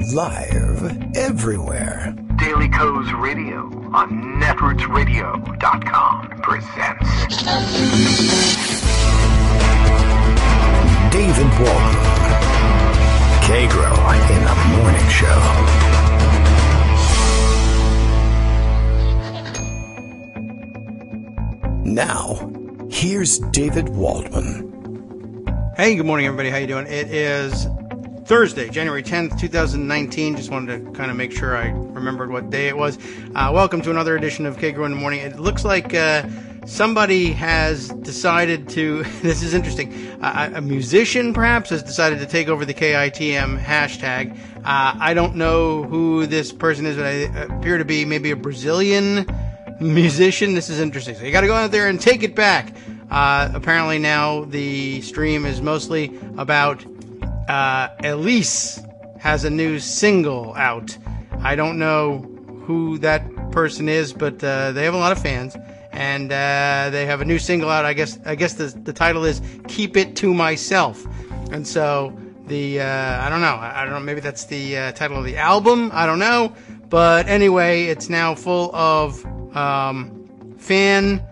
Live everywhere. Daily Co's Radio on netrootsradio.com presents David Waldman. Kagro in the Morning Show. Now, here's David Waldman. Hey, good morning, everybody. How you doing? It is Thursday, January 10th, 2019. Just wanted to kind of make sure I remembered what day it was. Welcome to another edition of Kagro in the Morning. It looks like somebody has decided to, this is interesting, a musician perhaps has decided to take over the KITM hashtag. I don't know who this person is, but I appear to be maybe a Brazilian musician. This is interesting. So you got to go out there and take it back. Apparently now the stream is mostly about Elise has a new single out. I don't know who that person is, but they have a lot of fans, and they have a new single out. I guess the title is "Keep It to Myself," and so I don't know. Maybe that's the title of the album. I don't know, but anyway, it's now full of fan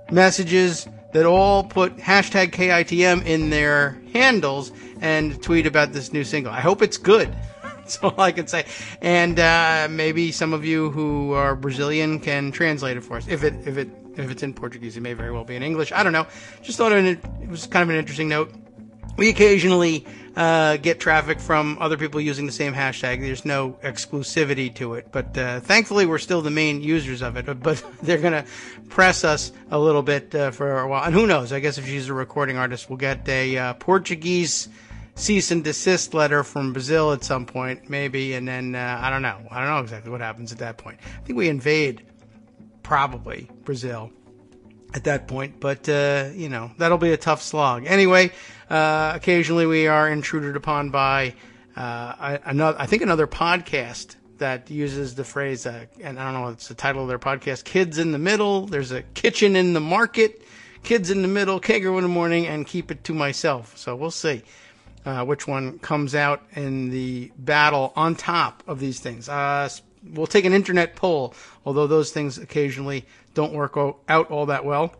messages that all put hashtag KITM in their handles and tweet about this new single. I hope it's good. That's all I can say. And maybe some of you who are Brazilian can translate it for us. If it's in Portuguese, it may very well be in English. I don't know. Just thought it was kind of an interesting note. We occasionally get traffic from other people using the same hashtag. There's no exclusivity to it, but thankfully we're still the main users of it. But they're going to press us a little bit for a while. And who knows? I guess if she's a recording artist, we'll get a Portuguese cease and desist letter from Brazil at some point, maybe. And then I don't know. I don't know exactly what happens at that point. I think we invade probably Brazil at that point, but that'll be a tough slog. Anyway, occasionally we are intruded upon by another podcast that uses the phrase, and I don't know what's the title of their podcast, Kids in the Middle. There's a Kitchen in the Market, Kids in the Middle, Kagro in the Morning, and Keep It to Myself. So we'll see which one comes out in the battle on top of these things. We'll take an internet poll, although those things occasionally don't work out all that well.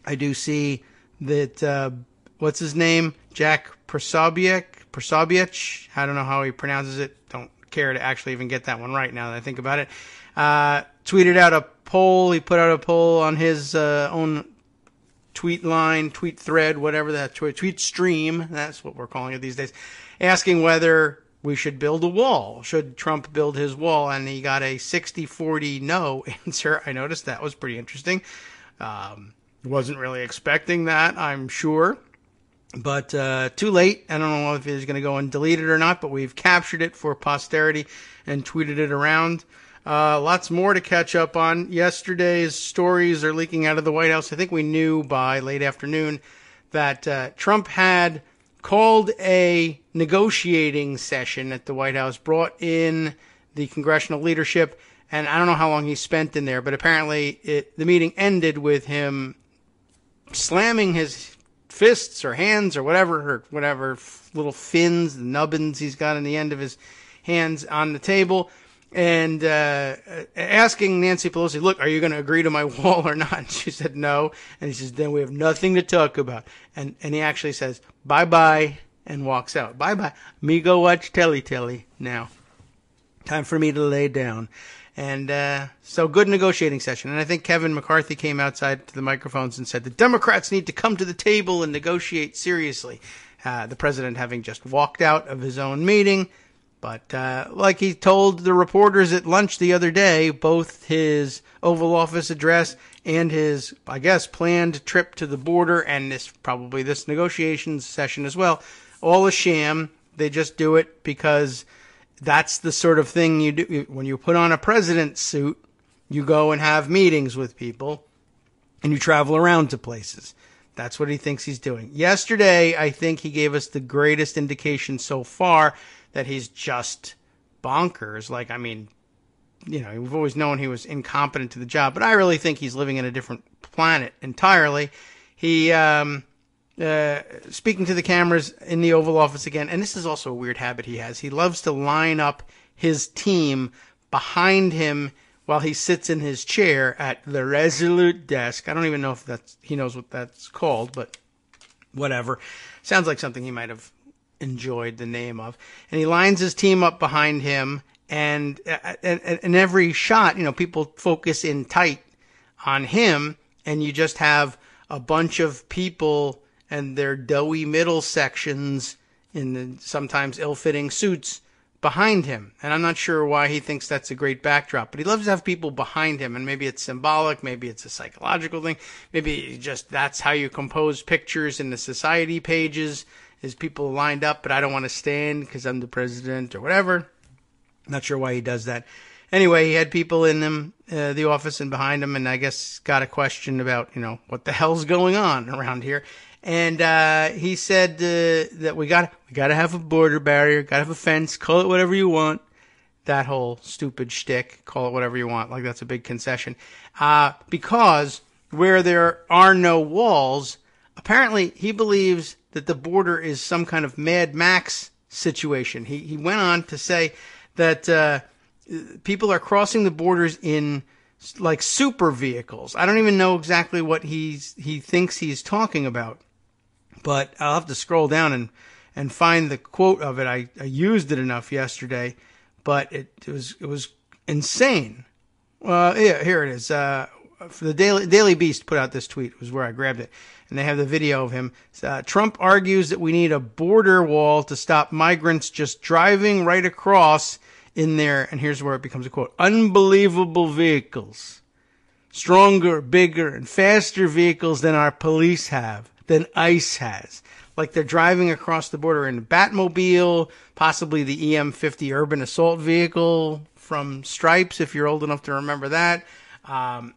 I do see that, what's his name? Jack Prosobiec. I don't know how he pronounces it. Don't care to actually even get that one right now that I think about it. Tweeted out a poll. He put out a poll on his own tweet line, tweet thread, whatever that, tweet stream. That's what we're calling it these days. Asking whether we should build a wall. Should Trump build his wall? And he got a 60-40 no answer. I noticed that was pretty interesting. Wasn't really expecting that, I'm sure. But too late. I don't know if he's going to go and delete it or not, but we've captured it for posterity and tweeted it around. Lots more to catch up on. Yesterday's stories are leaking out of the White House. I think we knew by late afternoon that Trump had called a negotiating session at the White House, brought in the congressional leadership, and I don't know how long he spent in there, but apparently the meeting ended with him slamming his fists or hands or whatever little fins, the nubbins he's got in the end of his hands on the table, and asking Nancy Pelosi, look, are you going to agree to my wall or not? And she said no. And he says, then we have nothing to talk about. And he actually says, bye-bye, and walks out. Bye-bye. Me go watch telly now. Time for me to lay down. And so good negotiating session. And I think Kevin McCarthy came outside to the microphones and said, the Democrats need to come to the table and negotiate seriously. The president having just walked out of his own meeting. But like he told the reporters at lunch the other day, both his Oval Office address and his, I guess, planned trip to the border and this negotiations session as well, all a sham. They just do it because that's the sort of thing you do. When you put on a president's suit, you go and have meetings with people and you travel around to places. That's what he thinks he's doing. Yesterday, I think he gave us the greatest indication so far that he's just bonkers. We've always known he was incompetent to the job, but I really think he's living in a different planet entirely. He, speaking to the cameras in the Oval Office again, and this is also a weird habit he has. He loves to line up his team behind him while he sits in his chair at the Resolute desk. I don't even know if he knows what that's called, but whatever. Sounds like something he might have enjoyed the name of. And he lines his team up behind him, and in every shot, people focus in tight on him, and you just have a bunch of people and their doughy middle sections in the sometimes ill-fitting suits behind him. And I'm not sure why he thinks that's a great backdrop, but he loves to have people behind him, and maybe it's symbolic, maybe it's a psychological thing, maybe just that's how you compose pictures in the society pages, is people lined up, but I don't want to stand because I'm the president or whatever. Not sure why he does that. Anyway, he had people in the office and behind him, and I guess got a question about, what the hell's going on around here. And he said that we got to have a border barrier, got to have a fence, call it whatever you want. That whole stupid shtick, call it whatever you want, like that's a big concession. Because where there are no walls, apparently he believes that the border is some kind of Mad Max situation. He went on to say that people are crossing the borders in like super vehicles. I don't even know exactly what he thinks he's talking about, but I'll have to scroll down and find the quote of it. I used it enough yesterday, but it was insane. Yeah, here it is. The Daily Beast put out this tweet. It was where I grabbed it, and they have the video of him. Trump argues that we need a border wall to stop migrants just driving right across in there, and here's where it becomes a quote, unbelievable vehicles. Stronger, bigger, and faster vehicles than our police have, than ICE has. Like they're driving across the border in a Batmobile, possibly the EM50 urban assault vehicle from Stripes, if you're old enough to remember that. I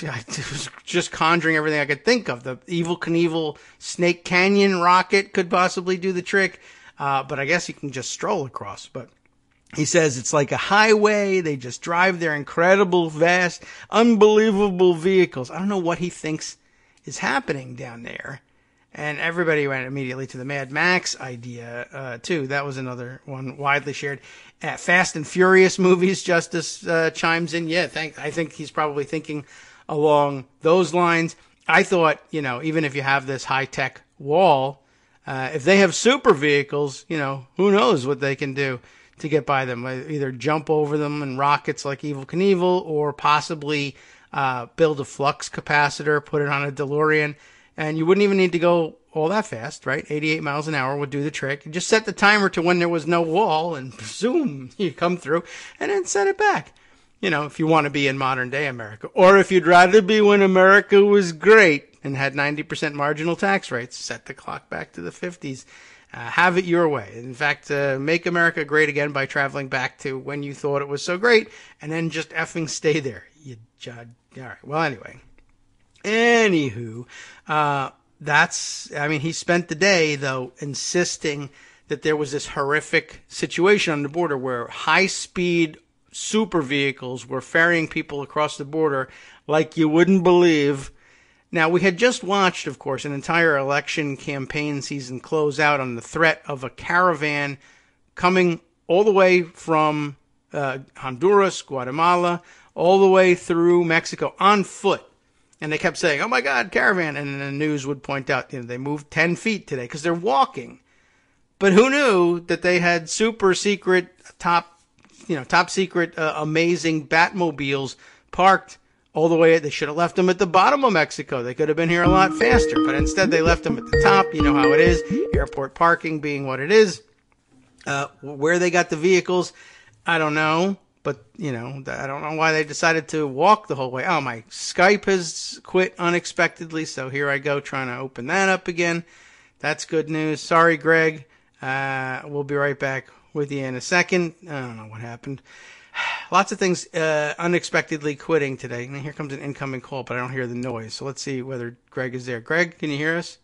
was just conjuring everything I could think of. The Evel Knievel Snake Canyon rocket could possibly do the trick, but I guess you can just stroll across. But he says it's like a highway. They just drive their incredible, vast, unbelievable vehicles. I don't know what he thinks is happening down there. And everybody went immediately to the Mad Max idea, too. That was another one widely shared. Fast and Furious movies, Justice chimes in. Yeah, I think he's probably thinking along those lines. I thought, even if you have this high-tech wall, if they have super vehicles, who knows what they can do to get by them. Either jump over them in rockets like Evel Knievel, or possibly build a flux capacitor, put it on a DeLorean. And you wouldn't even need to go all that fast, right? 88 miles an hour would do the trick. You just set the timer to when there was no wall, and zoom, you come through, and then set it back. If you want to be in modern day America. Or if you'd rather be when America was great and had 90% marginal tax rates, set the clock back to the 50s. Have it your way. In fact, make America great again by traveling back to when you thought it was so great, and then just effing stay there. You judge. All right. Well, anyway. Anywho, he spent the day, though, insisting that there was this horrific situation on the border where high-speed super vehicles were ferrying people across the border like you wouldn't believe. Now, we had just watched, of course, an entire election campaign season close out on the threat of a caravan coming all the way from Honduras, Guatemala, all the way through Mexico on foot. And they kept saying, oh, my God, caravan. And the news would point out, they moved 10 feet today because they're walking. But who knew that they had super secret, top secret, amazing Batmobiles parked all the way. They should have left them at the bottom of Mexico. They could have been here a lot faster. But instead, they left them at the top. You know how it is. Airport parking being what it is. Where they got the vehicles, I don't know. But, I don't know why they decided to walk the whole way. Oh, my Skype has quit unexpectedly, so here I go trying to open that up again. That's good news. Sorry, Greg. We'll be right back with you in a second. I don't know what happened. Lots of things unexpectedly quitting today. And here comes an incoming call, but I don't hear the noise. So let's see whether Greg is there. Greg, can you hear us?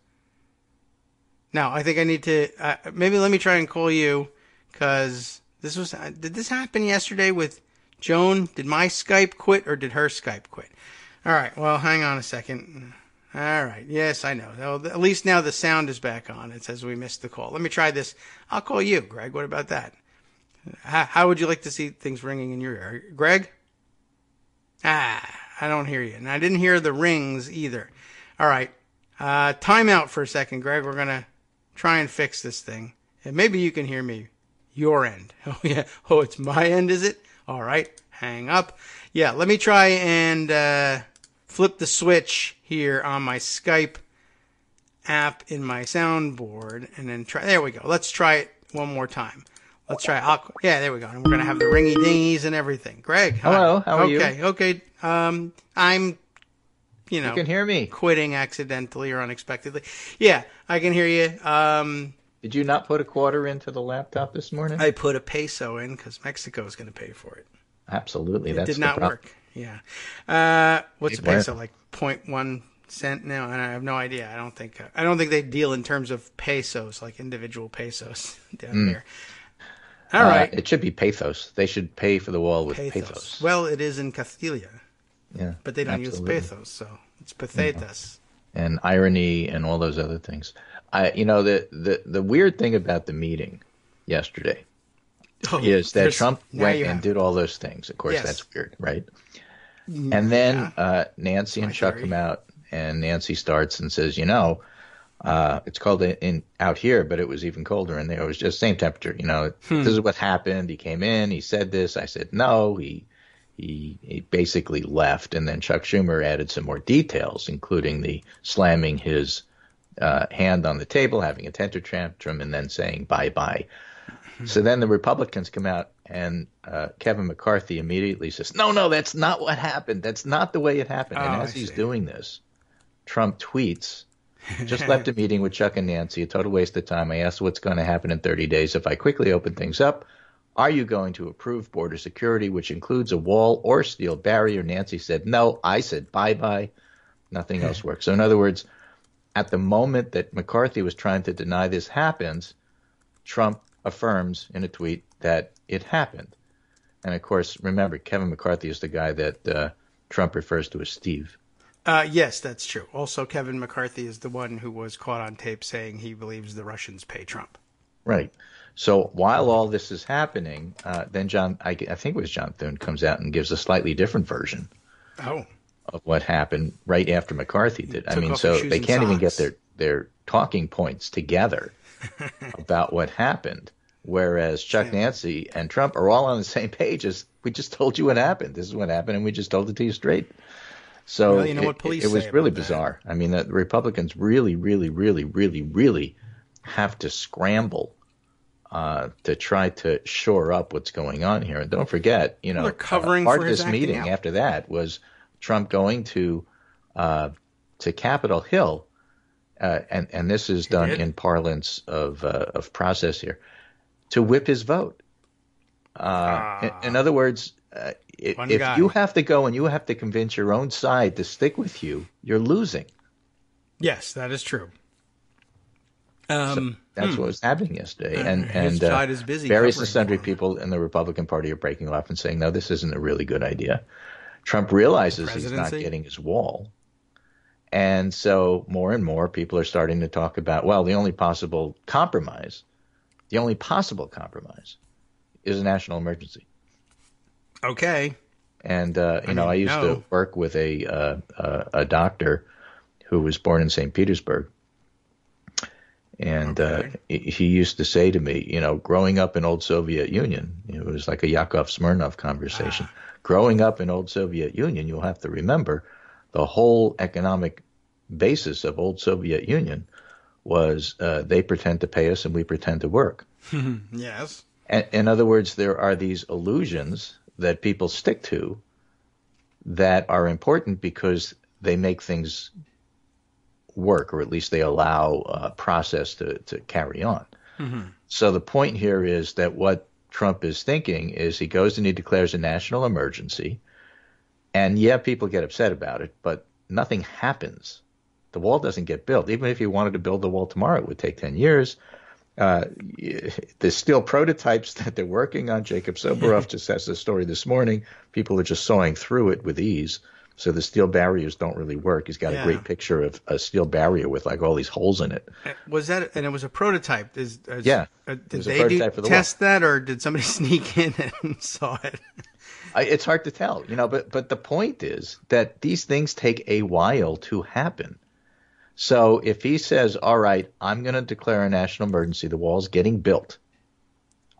No, I think I need to... maybe let me try and call you, because... Did this happen yesterday with Joan? Did my Skype quit or did her Skype quit? All right. Well, hang on a second. All right. Yes, I know. Well, at least now the sound is back on. It says we missed the call. Let me try this. I'll call you, Greg. What about that? How would you like to see things ringing in your ear? Greg? I don't hear you. And I didn't hear the rings either. All right. Time out for a second, Greg. We're going to try and fix this thing. And maybe you can hear me. Your end. Oh, yeah. Oh, it's my end, is it? All right. Hang up. Yeah, let me try and flip the switch here on my Skype app in my soundboard. And then try. There we go. Let's try it one more time. Let's try. Yeah, there we go. And we're going to have the ringy dingies and everything. Greg. Hello. How are you? Okay. I'm, you can hear me. Quitting accidentally or unexpectedly. Yeah, I can hear you. Did you not put a quarter into the laptop this morning? I put a peso in because Mexico is going to pay for it. Absolutely. It did not work. Yeah. What's a peso? Like 0.1 cent now? And I have no idea. I don't think they deal in terms of pesos, like individual pesos down there. All right. It should be pesos. They should pay for the wall with pesos. Well, it is in Castilla. Yeah. But they don't use pesos, so it's pesetas. And irony and all those other things. The weird thing about the meeting yesterday is that Trump went and did all those things. Of course, that's weird, right? And then Nancy and Chuck come out, and Nancy starts and says, it's cold out here, but it was even colder in there. It was just same temperature. This is what happened. He came in, he said this. I said no. He basically left, and then Chuck Schumer added some more details, including the slamming his hand on the table, having a temper tantrum, and then saying bye-bye. So then the Republicans come out, and Kevin McCarthy immediately says, no, that's not what happened. That's not the way it happened. And as he's doing this, Trump tweets, just left a meeting with Chuck and Nancy, a total waste of time. I asked what's going to happen in 30 days if I quickly open things up. Are you going to approve border security, which includes a wall or steel barrier? Nancy said no. I said bye-bye. Nothing else works. So in other words, at the moment that McCarthy was trying to deny this happens, Trump affirms in a tweet that it happened. And, of course, remember, Kevin McCarthy is the guy that Trump refers to as Steve. Yes, that's true. Also, Kevin McCarthy is the one who was caught on tape saying he believes the Russians pay Trump. Right. So while all this is happening, then I think it was John Thune, comes out and gives a slightly different version of what happened right after McCarthy did. I mean, so they can't even get their talking points together about what happened, whereas Chuck, Nancy, and Trump are all on the same page as we just told you what happened. This is what happened, and we just told it to you straight. So well, you know what police it was say really about bizarre. I mean, the Republicans really, really, really, really, really have to scramble to try to shore up what's going on here. And don't forget, they're covering part for of his this acting meeting out. after that was Trump going to Capitol Hill, and this is done in parlance of process here, to whip his vote. In other words, if you have to go and you have to convince your own side to stick with you, you're losing. Yes, that is true. So that's what was happening yesterday. And his side is busy various and covering sundry for him. people in the Republican Party are breaking off and saying, no, this isn't a really good idea. Trump realizes he's not getting his wall. And so more and more people are starting to talk about, well, the only possible compromise is a national emergency. Okay. And, I used to work with a doctor who was born in St. Petersburg. And he used to say to me, growing up in old Soviet Union, it was like a Yakov Smirnov conversation. Growing up in old Soviet Union, you'll have to remember the whole economic basis of old Soviet Union was they pretend to pay us and we pretend to work. Yes. And, in other words, there are these illusions that people stick to that are important because they make things work, or at least they allow a process to carry on. Mm-hmm. So the point here is that what Trump is thinking is he goes and he declares a national emergency, and people get upset about it, but nothing happens. The wall doesn't get built. Even if he wanted to build the wall tomorrow, it would take 10 years. There's still prototypes that they're working on. Jacob Soboroff just has a story this morning. People are just sawing through it with ease. So the steel barriers don't really work. He's got a great picture of a steel barrier with like all these holes in it. Was that, and it was a prototype? Did they test that, or did somebody sneak in and saw it? It's hard to tell, but the point is that these things take a while to happen. So if he says, all right, I'm going to declare a national emergency, the wall's getting built,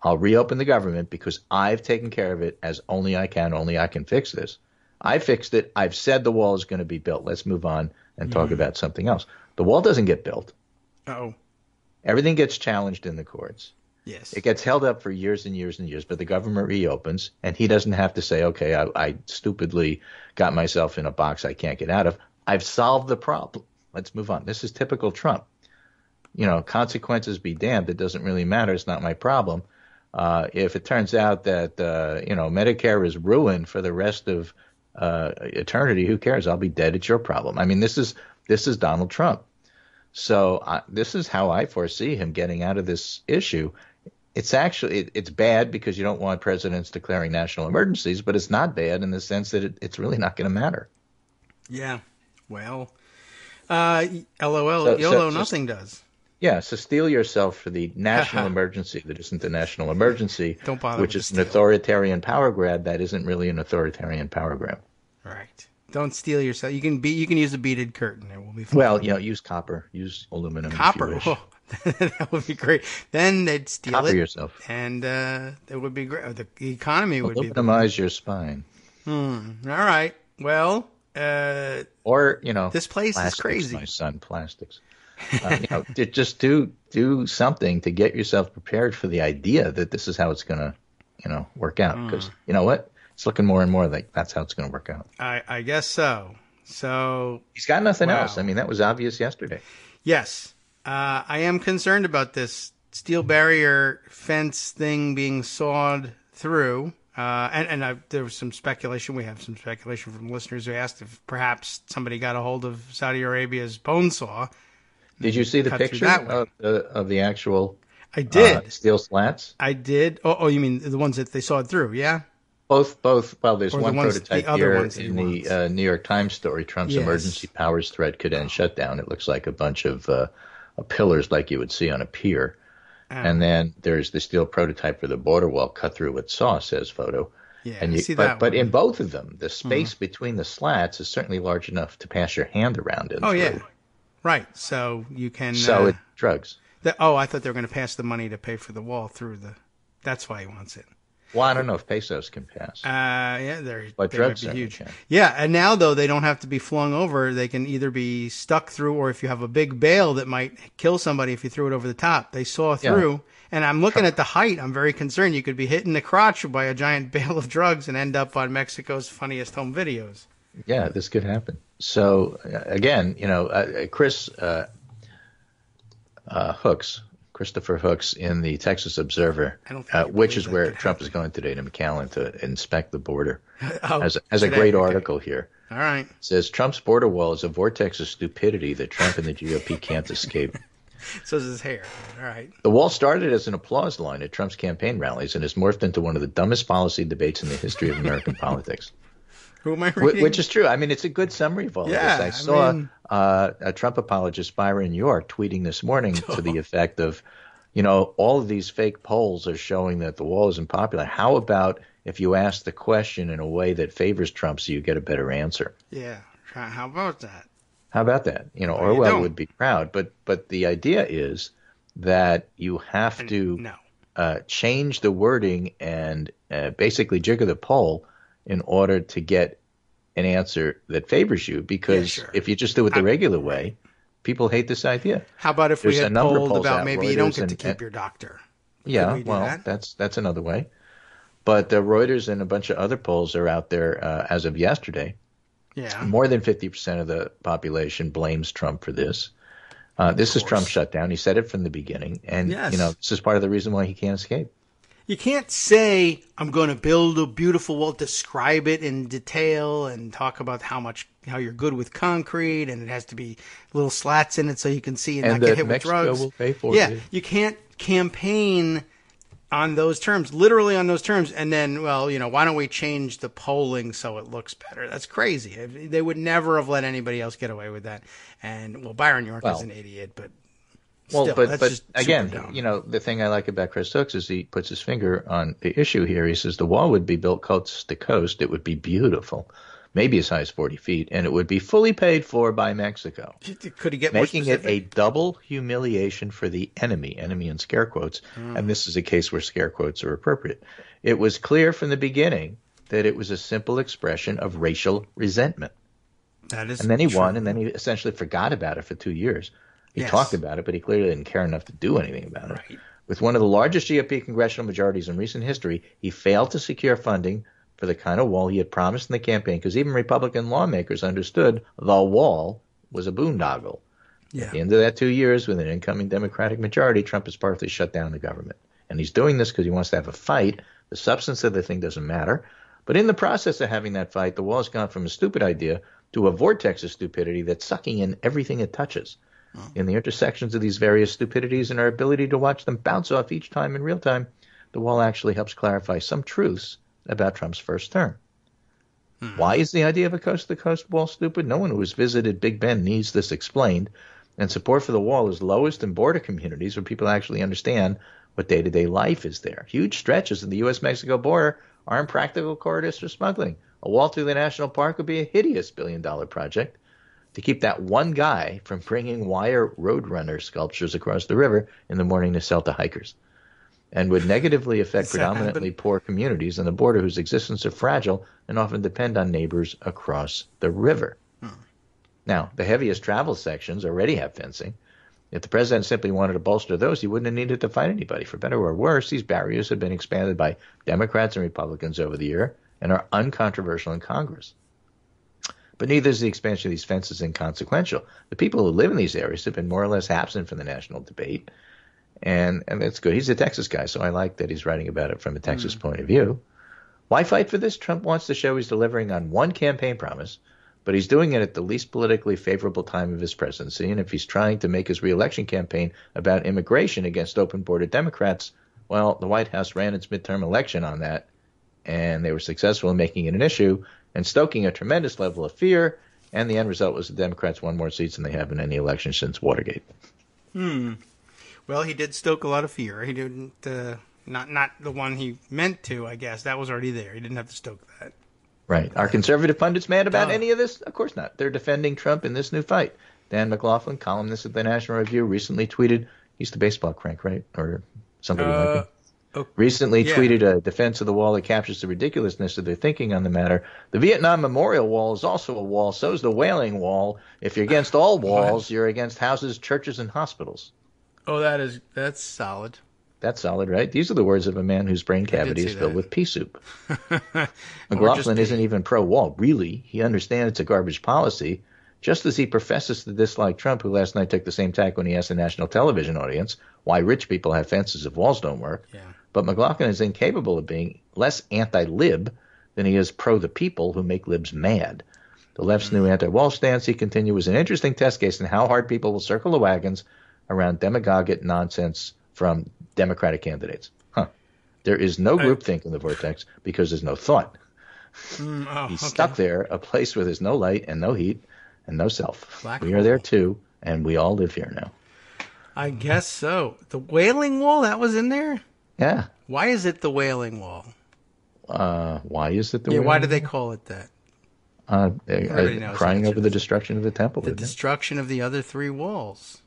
I'll reopen the government because I've taken care of it as only I can fix this. I fixed it. I've said the wall is going to be built. Let's move on and talk about something else. The wall doesn't get built. Uh-oh. Everything gets challenged in the courts. Yes. It gets held up for years and years and years, but the government reopens, and he doesn't have to say, okay, I stupidly got myself in a box I can't get out of. I've solved the problem. Let's move on. This is typical Trump. Consequences be damned. It doesn't really matter. It's not my problem. If it turns out that, Medicare is ruined for the rest of eternity, who cares? I'll be dead. It's your problem. I mean, this is Donald Trump. So this is how I foresee him getting out of this issue. It's actually it's bad because you don't want presidents declaring national emergencies, but it's not bad in the sense that it's really not going to matter. Yeah. Well, LOL, YOLO, nothing does. Yeah, so steel yourself for the national emergency that isn't a national emergency, Don't bother which with is the an steel. authoritarian power grab that isn't really an authoritarian power grab. Right. Don't steal yourself. You can use a beaded curtain. It will be fine. Well, use copper, use aluminum. Copper. If you wish. Oh, that would be great. Then they'd steal Copper it yourself. and it would be great. The economy would be. Aluminimize your spine. All right. Well, or this place plastics, is crazy. My son, plastics. Just do something to get yourself prepared for the idea that this is how it's going to, work out. Because you know what, it's looking more and more like that's how it's going to work out. I guess so. So he's got nothing else. I mean, that was obvious yesterday. Yes, I am concerned about this steel barrier fence thing being sawed through. There was some speculation. We have some speculation from listeners who asked if perhaps somebody got a hold of Saudi Arabia's bone saw. Did you see the picture of the actual I did. Steel slats? I did. Oh, you mean the ones that they sawed through, yeah? Both. Well, there's Or one prototype here in the the New York Times story. Trump's emergency powers threat could end shutdown. It looks like a bunch of pillars like you would see on a pier. And then there's the steel prototype for the border wall cut through with saw, says photo. Yeah, and see that but in both of them, the space between the slats is certainly large enough to pass your hand around it. Oh, yeah. Right. So you can... So drugs. I thought they were going to pass the money to pay for the wall through the... That's why he wants it. Well, I don't know if pesos can pass. But drugs might be huge. Can. Yeah, and now, though, they don't have to be flung over. They can either be stuck through, or if you have a big bale that might kill somebody if you threw it over the top, they saw through. Yeah. And I'm looking at the height. I'm very concerned. You could be hit in the crotch by a giant bale of drugs and end up on Mexico's Funniest Home Videos. Yeah, this could happen. So, again, Christopher Hooks in the Texas Observer, which is where Trump is going today to McAllen to inspect the border, has a great article here. All right. It says, Trump's border wall is a vortex of stupidity that Trump and the GOP can't escape. So is his hair. All right. The wall started as an applause line at Trump's campaign rallies and has morphed into one of the dumbest policy debates in the history of American politics. Who am I reading? Which is true. I mean, it's a good summary of all of this. I saw a Trump apologist, Byron York, tweeting this morning to the effect of, all of these fake polls are showing that the wall isn't popular. How about if you ask the question in a way that favors Trump so you get a better answer? Yeah. How about that? How about that? Orwell would be proud. But the idea is that you have to change the wording and basically jigger the poll in order to get an answer that favors you. Because if you just do it the regular way, people hate this idea. How about if we had polled about maybe you don't get to keep your doctor? Yeah, well, that's another way. But Reuters and a bunch of other polls are out there as of yesterday. Yeah. More than 50% of the population blames Trump for this. This is Trump's shutdown. He said it from the beginning. And, this is part of the reason why he can't escape. You can't say, I'm going to build a beautiful wall, describe it in detail and talk about how you're good with concrete and it has to be little slats in it so you can see and not get hit with drugs. Will pay for it. You can't campaign on those terms, literally on those terms. And then, well, why don't we change the polling so it looks better? That's crazy. They would never have let anybody else get away with that. And, well, Byron York is an idiot, but still, but just again, dumb. the thing I like about Chris Hooks is he puts his finger on the issue here. He says the wall would be built coast to coast. It would be beautiful, maybe as high as 40 feet, and it would be fully paid for by Mexico. Could he get making more it a double humiliation for the enemy in scare quotes, and this is a case where scare quotes are appropriate. It was clear from the beginning that it was a simple expression of racial resentment. That is and then he true. won, and then he essentially forgot about it for 2 years. He talked about it, but he clearly didn't care enough to do anything about it. Right. With one of the largest GOP congressional majorities in recent history, he failed to secure funding for the kind of wall he had promised in the campaign, because even Republican lawmakers understood the wall was a boondoggle. Yeah. At the end of that 2 years, with an incoming Democratic majority, Trump has partly shut down the government. And he's doing this because he wants to have a fight. The substance of the thing doesn't matter. But in the process of having that fight, the wall has gone from a stupid idea to a vortex of stupidity that's sucking in everything it touches. In the intersections of these various stupidities and our ability to watch them bounce off each time in real time, the wall actually helps clarify some truths about Trump's first term. Why is the idea of a coast-to-coast wall stupid? No one who has visited Big Ben needs this explained, and support for the wall is lowest in border communities where people actually understand what day-to-day life is there. Huge stretches of the U.S.-Mexico border are impractical corridors for smuggling. A wall through the national park would be a hideous billion-dollar project to keep that one guy from bringing wire roadrunner sculptures across the river in the morning to sell to hikers, and would negatively affect predominantly poor communities on the border whose existence are fragile and often depend on neighbors across the river. Now, the heaviest travel sections already have fencing. If the president simply wanted to bolster those, he wouldn't have needed to fight anybody. For better or worse, these barriers have been expanded by Democrats and Republicans over the year and are uncontroversial in Congress. But neither is the expansion of these fences inconsequential. The people who live in these areas have been more or less absent from the national debate, and that's good. He's a Texas guy, so I like that he's writing about it from a Texas point of view. Why fight for this? Trump wants to show he's delivering on one campaign promise, but he's doing it at the least politically favorable time of his presidency, and if he's trying to make his reelection campaign about immigration against open-border Democrats, well, the White House ran its midterm election on that, and they were successful in making it an issue and stoking a tremendous level of fear, and the end result was the Democrats won more seats than they have in any election since Watergate. Well, he did stoke a lot of fear. He didn't, not the one he meant to, I guess. That was already there. He didn't have to stoke that. Right. Are conservative pundits mad about any of this? Of course not. They're defending Trump in this new fight. Dan McLaughlin, columnist at the National Review, recently tweeted, he's the baseball crank, right? Or somebody like him. Recently tweeted a defense of the wall that captures the ridiculousness of their thinking on the matter. The Vietnam Memorial Wall is also a wall. So is the Wailing Wall. If you're against all walls, you're against houses, churches, and hospitals. Oh, that's solid. That's solid, right? These are the words of a man whose brain cavity is filled with pea soup. McLaughlin isn't even pro-wall. Really, he understands it's a garbage policy, just as he professes to dislike Trump, who last night took the same tack when he asked the national television audience why rich people have fences if walls don't work. Yeah. But McLaughlin is incapable of being less anti-lib than he is pro the people who make libs mad. The left's new anti-wall stance, he continued, was an interesting test case in how hard people will circle the wagons around demagogic nonsense from Democratic candidates. There is no groupthink in the vortex because there's no thought. He's stuck there, a place where there's no light and no heat and no self. We are there too, and we all live here now. I guess so. The Wailing Wall, that was in there? Yeah. Why is it the Wailing Wall? Why is it the Wailing Why do they call it that? Crying over the destruction of the temple. The destruction of the other three walls.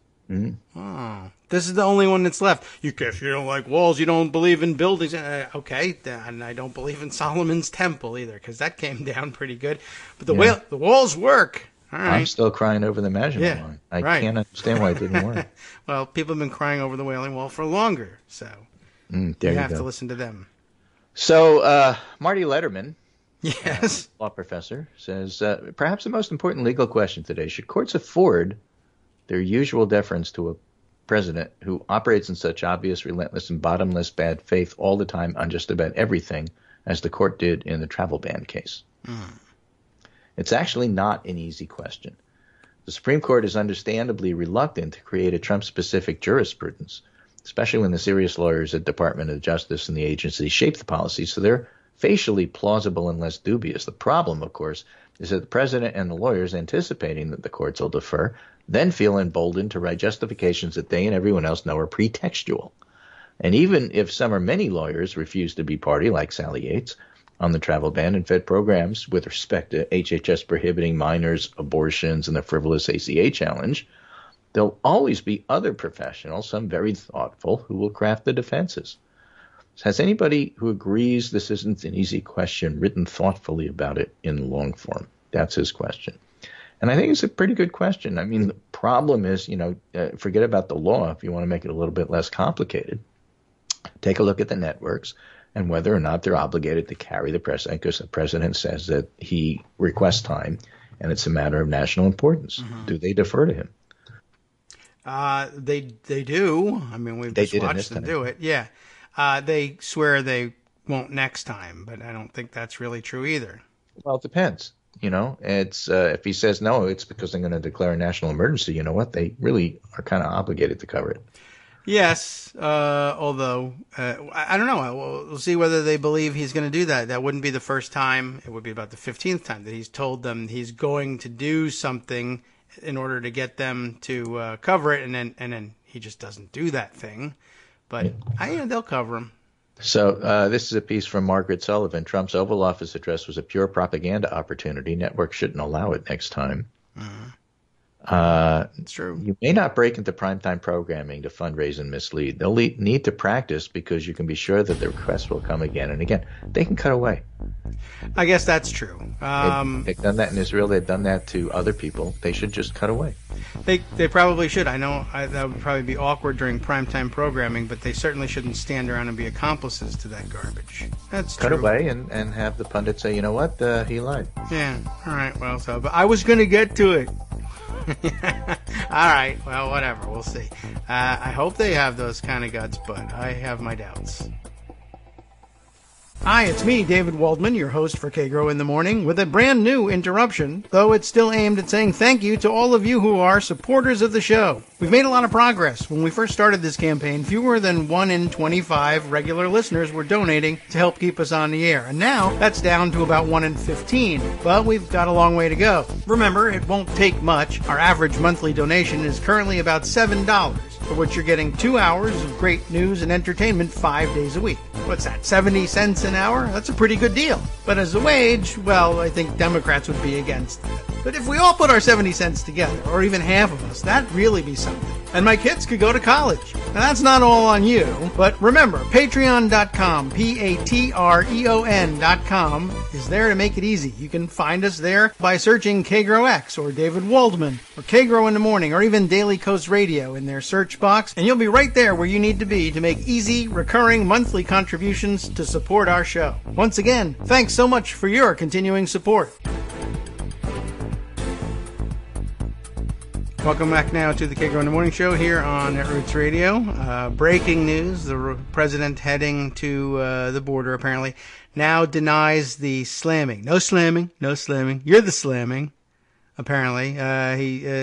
Oh, this is the only one that's left. If you don't like walls, you don't believe in buildings. Okay, and I don't believe in Solomon's temple either, because that came down pretty good. But the walls work. All right. I'm still crying over the Maginot Line. I can't understand why it didn't work. Well, people have been crying over the Wailing Wall for longer, so you have to listen to them. So Marty Letterman, yes, law professor, says perhaps the most important legal question today: should courts afford their usual deference to a president who operates in such obvious, relentless, and bottomless bad faith all the time on just about everything, as the court did in the travel ban case? It's actually not an easy question. The Supreme Court is understandably reluctant to create a Trump-specific jurisprudence. especially when the serious lawyers at Department of Justice and the agency shape the policy, so they're facially plausible and less dubious. The problem, of course, is that the president and the lawyers, anticipating that the courts will defer, then feel emboldened to write justifications that they and everyone else know are pretextual. And even if some or many lawyers refuse to be party, like Sally Yates, on the travel ban and Fed programs with respect to HHS prohibiting minors, abortions, and the frivolous ACA challenge, there'll always be other professionals, some very thoughtful, who will craft the defenses. Has anybody who agrees this isn't an easy question written thoughtfully about it in long form? That's his question. And I think it's a pretty good question. I mean, the problem is, forget about the law if you want to make it a little bit less complicated. Take a look at the networks and whether or not they're obligated to carry the president, because the president says that he requests time and it's a matter of national importance. Mm-hmm. Do they defer to him? They do. I mean, we've just watched them do it. Yeah. They swear they won't next time, but I don't think that's really true either. Well, it depends. It's if he says no, it's because they're going to declare a national emergency. You know what? They really are kind of obligated to cover it. Yes, although I don't know. We'll see whether they believe he's going to do that. That wouldn't be the first time. It would be about the 15th time that he's told them he's going to do something in order to get them to cover it, and then he just doesn't do that thing. But they'll cover him. So this is a piece from Margaret Sullivan. Trump's Oval Office address was a pure propaganda opportunity. Networks shouldn't allow it next time. Mm-hmm. It's true. You may not break into primetime programming to fundraise and mislead. They'll need to practice because you can be sure that the request will come again and again. They can cut away. I guess that's true. They've done that in Israel. They've done that to other people. They should just cut away. They probably should. I know that would probably be awkward during primetime programming, but they certainly shouldn't stand around and be accomplices to that garbage. That's cut true. away and have the pundit say, you know what, he lied. Yeah. All right. Well, but I was going to get to it. All right. Well, whatever. We'll see. I hope they have those kind of guts, but I have my doubts. Hi, it's me, David Waldman, your host for Kagro in the Morning, with a brand new interruption, though it's still aimed at saying thank you to all of you who are supporters of the show. We've made a lot of progress. When we first started this campaign, fewer than 1 in 25 regular listeners were donating to help keep us on the air, and now that's down to about 1 in 15, but we've got a long way to go. Remember, it won't take much. Our average monthly donation is currently about $7, for which you're getting 2 hours of great news and entertainment 5 days a week. What's that, 70 cents an hour? That's a pretty good deal. But as a wage, well, I think Democrats would be against that. But if we all put our 70 cents together, or even half of us, that'd really be something. And my kids could go to college. Now, that's not all on you. But remember, patreon.com, Patreon.com, is there to make it easy. You can find us there by searching Kagro X, or David Waldman, or Kagro in the Morning, or even Daily Coast Radio in their search box, and you'll be right there where you need to be to make easy, recurring monthly contributions to support our show. Once again, thanks so much for your continuing support. Welcome back now to the Kagro in the Morning Show here on Netroots Radio. Breaking news, the president heading to the border apparently now denies the slamming. No slamming, no slamming. You're the slamming, apparently. I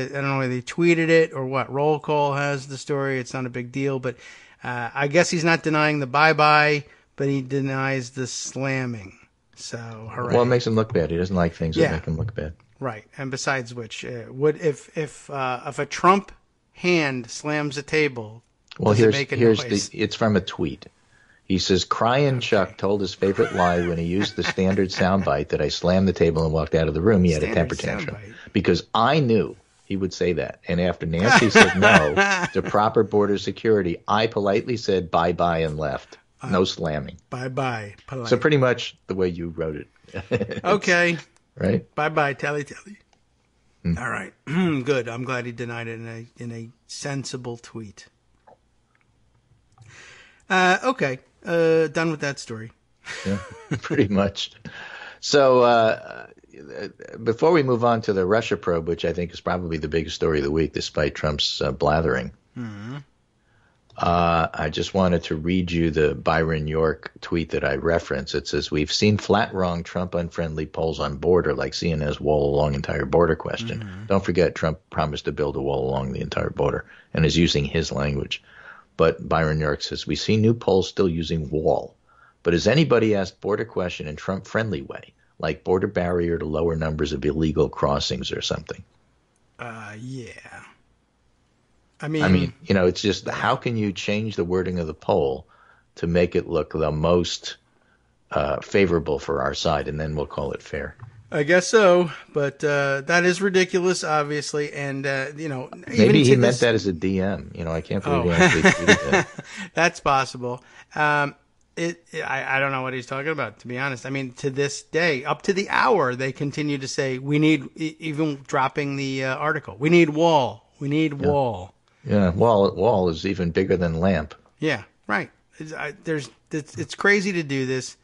don't know whether he tweeted it or what. Roll Call has the story. It's not a big deal, but I guess he's not denying the bye-bye, but he denies the slamming. So, hooray. Well, it makes him look bad. He doesn't like things that make him look bad. Right, and besides which, if a Trump hand slams a table, it's from a tweet. He says, Crying Chuck told his favorite lie when he used the standard soundbite that I slammed the table and walked out of the room. He had a temper tantrum because I knew he would say that. And after Nancy said no to proper border security, I politely said bye-bye and left. No slamming. Bye-bye. Polite. So pretty much the way you wrote it. Okay. Right? Bye-bye, tally. All right. Good. I'm glad he denied it in a sensible tweet. Okay. Done with that story. Yeah, pretty much. So before we move on to the Russia probe, which I think is probably the biggest story of the week, despite Trump's blathering, I just wanted to read you the Byron York tweet that I referenced. It says, we've seen flat wrong Trump unfriendly polls on border, like CNN's wall along entire border question. Don't forget, Trump promised to build a wall along the entire border and is using his language. But Byron York says, we see new polls still using wall. But has anybody asked border question in Trump-friendly way, like border barrier to lower numbers of illegal crossings or something? Yeah. I mean, it's just how can you change the wording of the poll to make it look the most favorable for our side, and then we'll call it fair. I guess so, but that is ridiculous, obviously, and maybe he meant that as a DM. I can't believe he actually tweeted that. That's possible. I don't know what he's talking about, to be honest. I mean, to this day, up to the hour, they continue to say we need, even dropping the article, we need wall, we need wall. Yeah, wall is even bigger than lamp. Yeah, right. It's crazy to do this.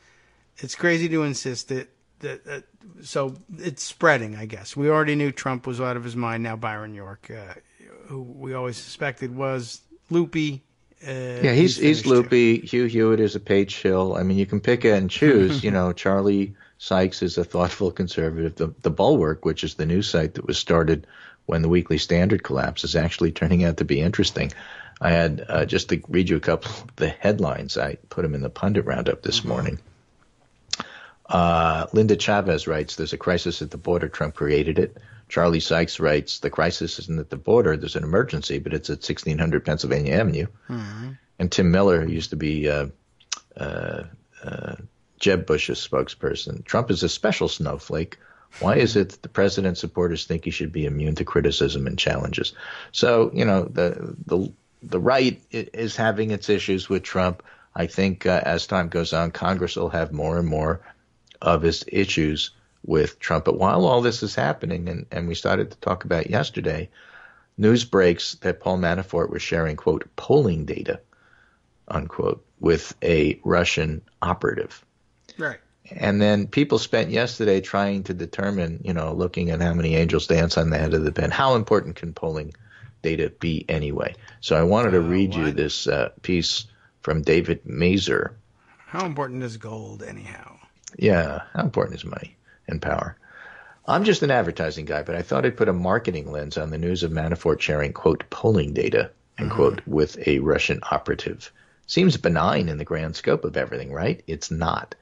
It's crazy to insist it. So it's spreading, I guess. We already knew Trump was out of his mind. Now Byron York, who we always suspected was loopy. He's loopy. Hugh Hewitt is a Page Hill. I mean, you can pick and choose. Charlie Sykes is a thoughtful conservative. The Bulwark, which is the news site that was started when the Weekly Standard collapsed, is actually turning out to be interesting. I had, just to read you a couple of the headlines, I put them in the pundit roundup this morning. Linda Chavez writes, there's a crisis at the border. Trump created it. Charlie Sykes writes, the crisis isn't at the border. There's an emergency, but it's at 1600 Pennsylvania Avenue. Mm-hmm. And Tim Miller, who used to be Jeb Bush's spokesperson, Trump is a special snowflake. Why is it that the president's supporters think he should be immune to criticism and challenges? So, the right is having its issues with Trump. I think as time goes on, Congress will have more and more of his issues with Trump. But while all this is happening, and we started to talk about yesterday, news breaks that Paul Manafort was sharing, quote, polling data, unquote, with a Russian operative. Right. And then people spent yesterday trying to determine, looking at how many angels dance on the head of the pen, how important can polling data be anyway? So I wanted to read you this piece from David Mazer. How important is gold anyhow? Yeah, how important is money and power? I'm just an advertising guy, but I thought I'd put a marketing lens on the news of Manafort sharing, quote, polling data, end quote, with a Russian operative. Seems benign in the grand scope of everything, right? It's not.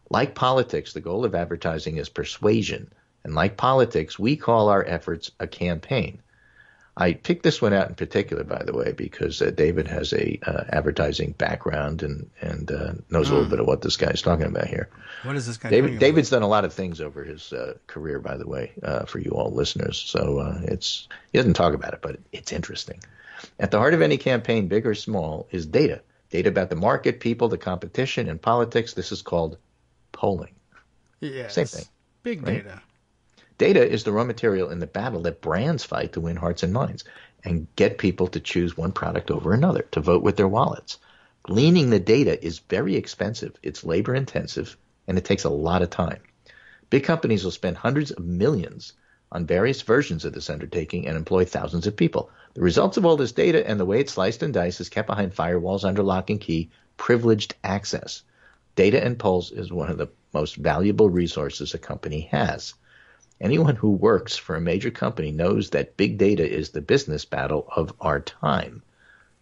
Like politics, the goal of advertising is persuasion. And like politics, we call our efforts a campaign. I picked this one out in particular, by the way, because David has a advertising background and knows a little bit of what this guy's talking about here. What is this guy doing? David's done a lot of things over his career, by the way, for you all listeners. So he doesn't talk about it, but it's interesting. At the heart of any campaign, big or small, is data. Data about the market, people, the competition, and politics. This is called polling. Yes. Same thing. Big right? data. Data is the raw material in the battle that brands fight to win hearts and minds and get people to choose one product over another, to vote with their wallets. Gleaning the data is very expensive, it's labor intensive, and it takes a lot of time. Big companies will spend hundreds of millions on various versions of this undertaking and employ thousands of people. The results of all this data and the way it's sliced and diced is kept behind firewalls under lock and key, privileged access. Data and polls is one of the most valuable resources a company has. Anyone who works for a major company knows that big data is the business battle of our time.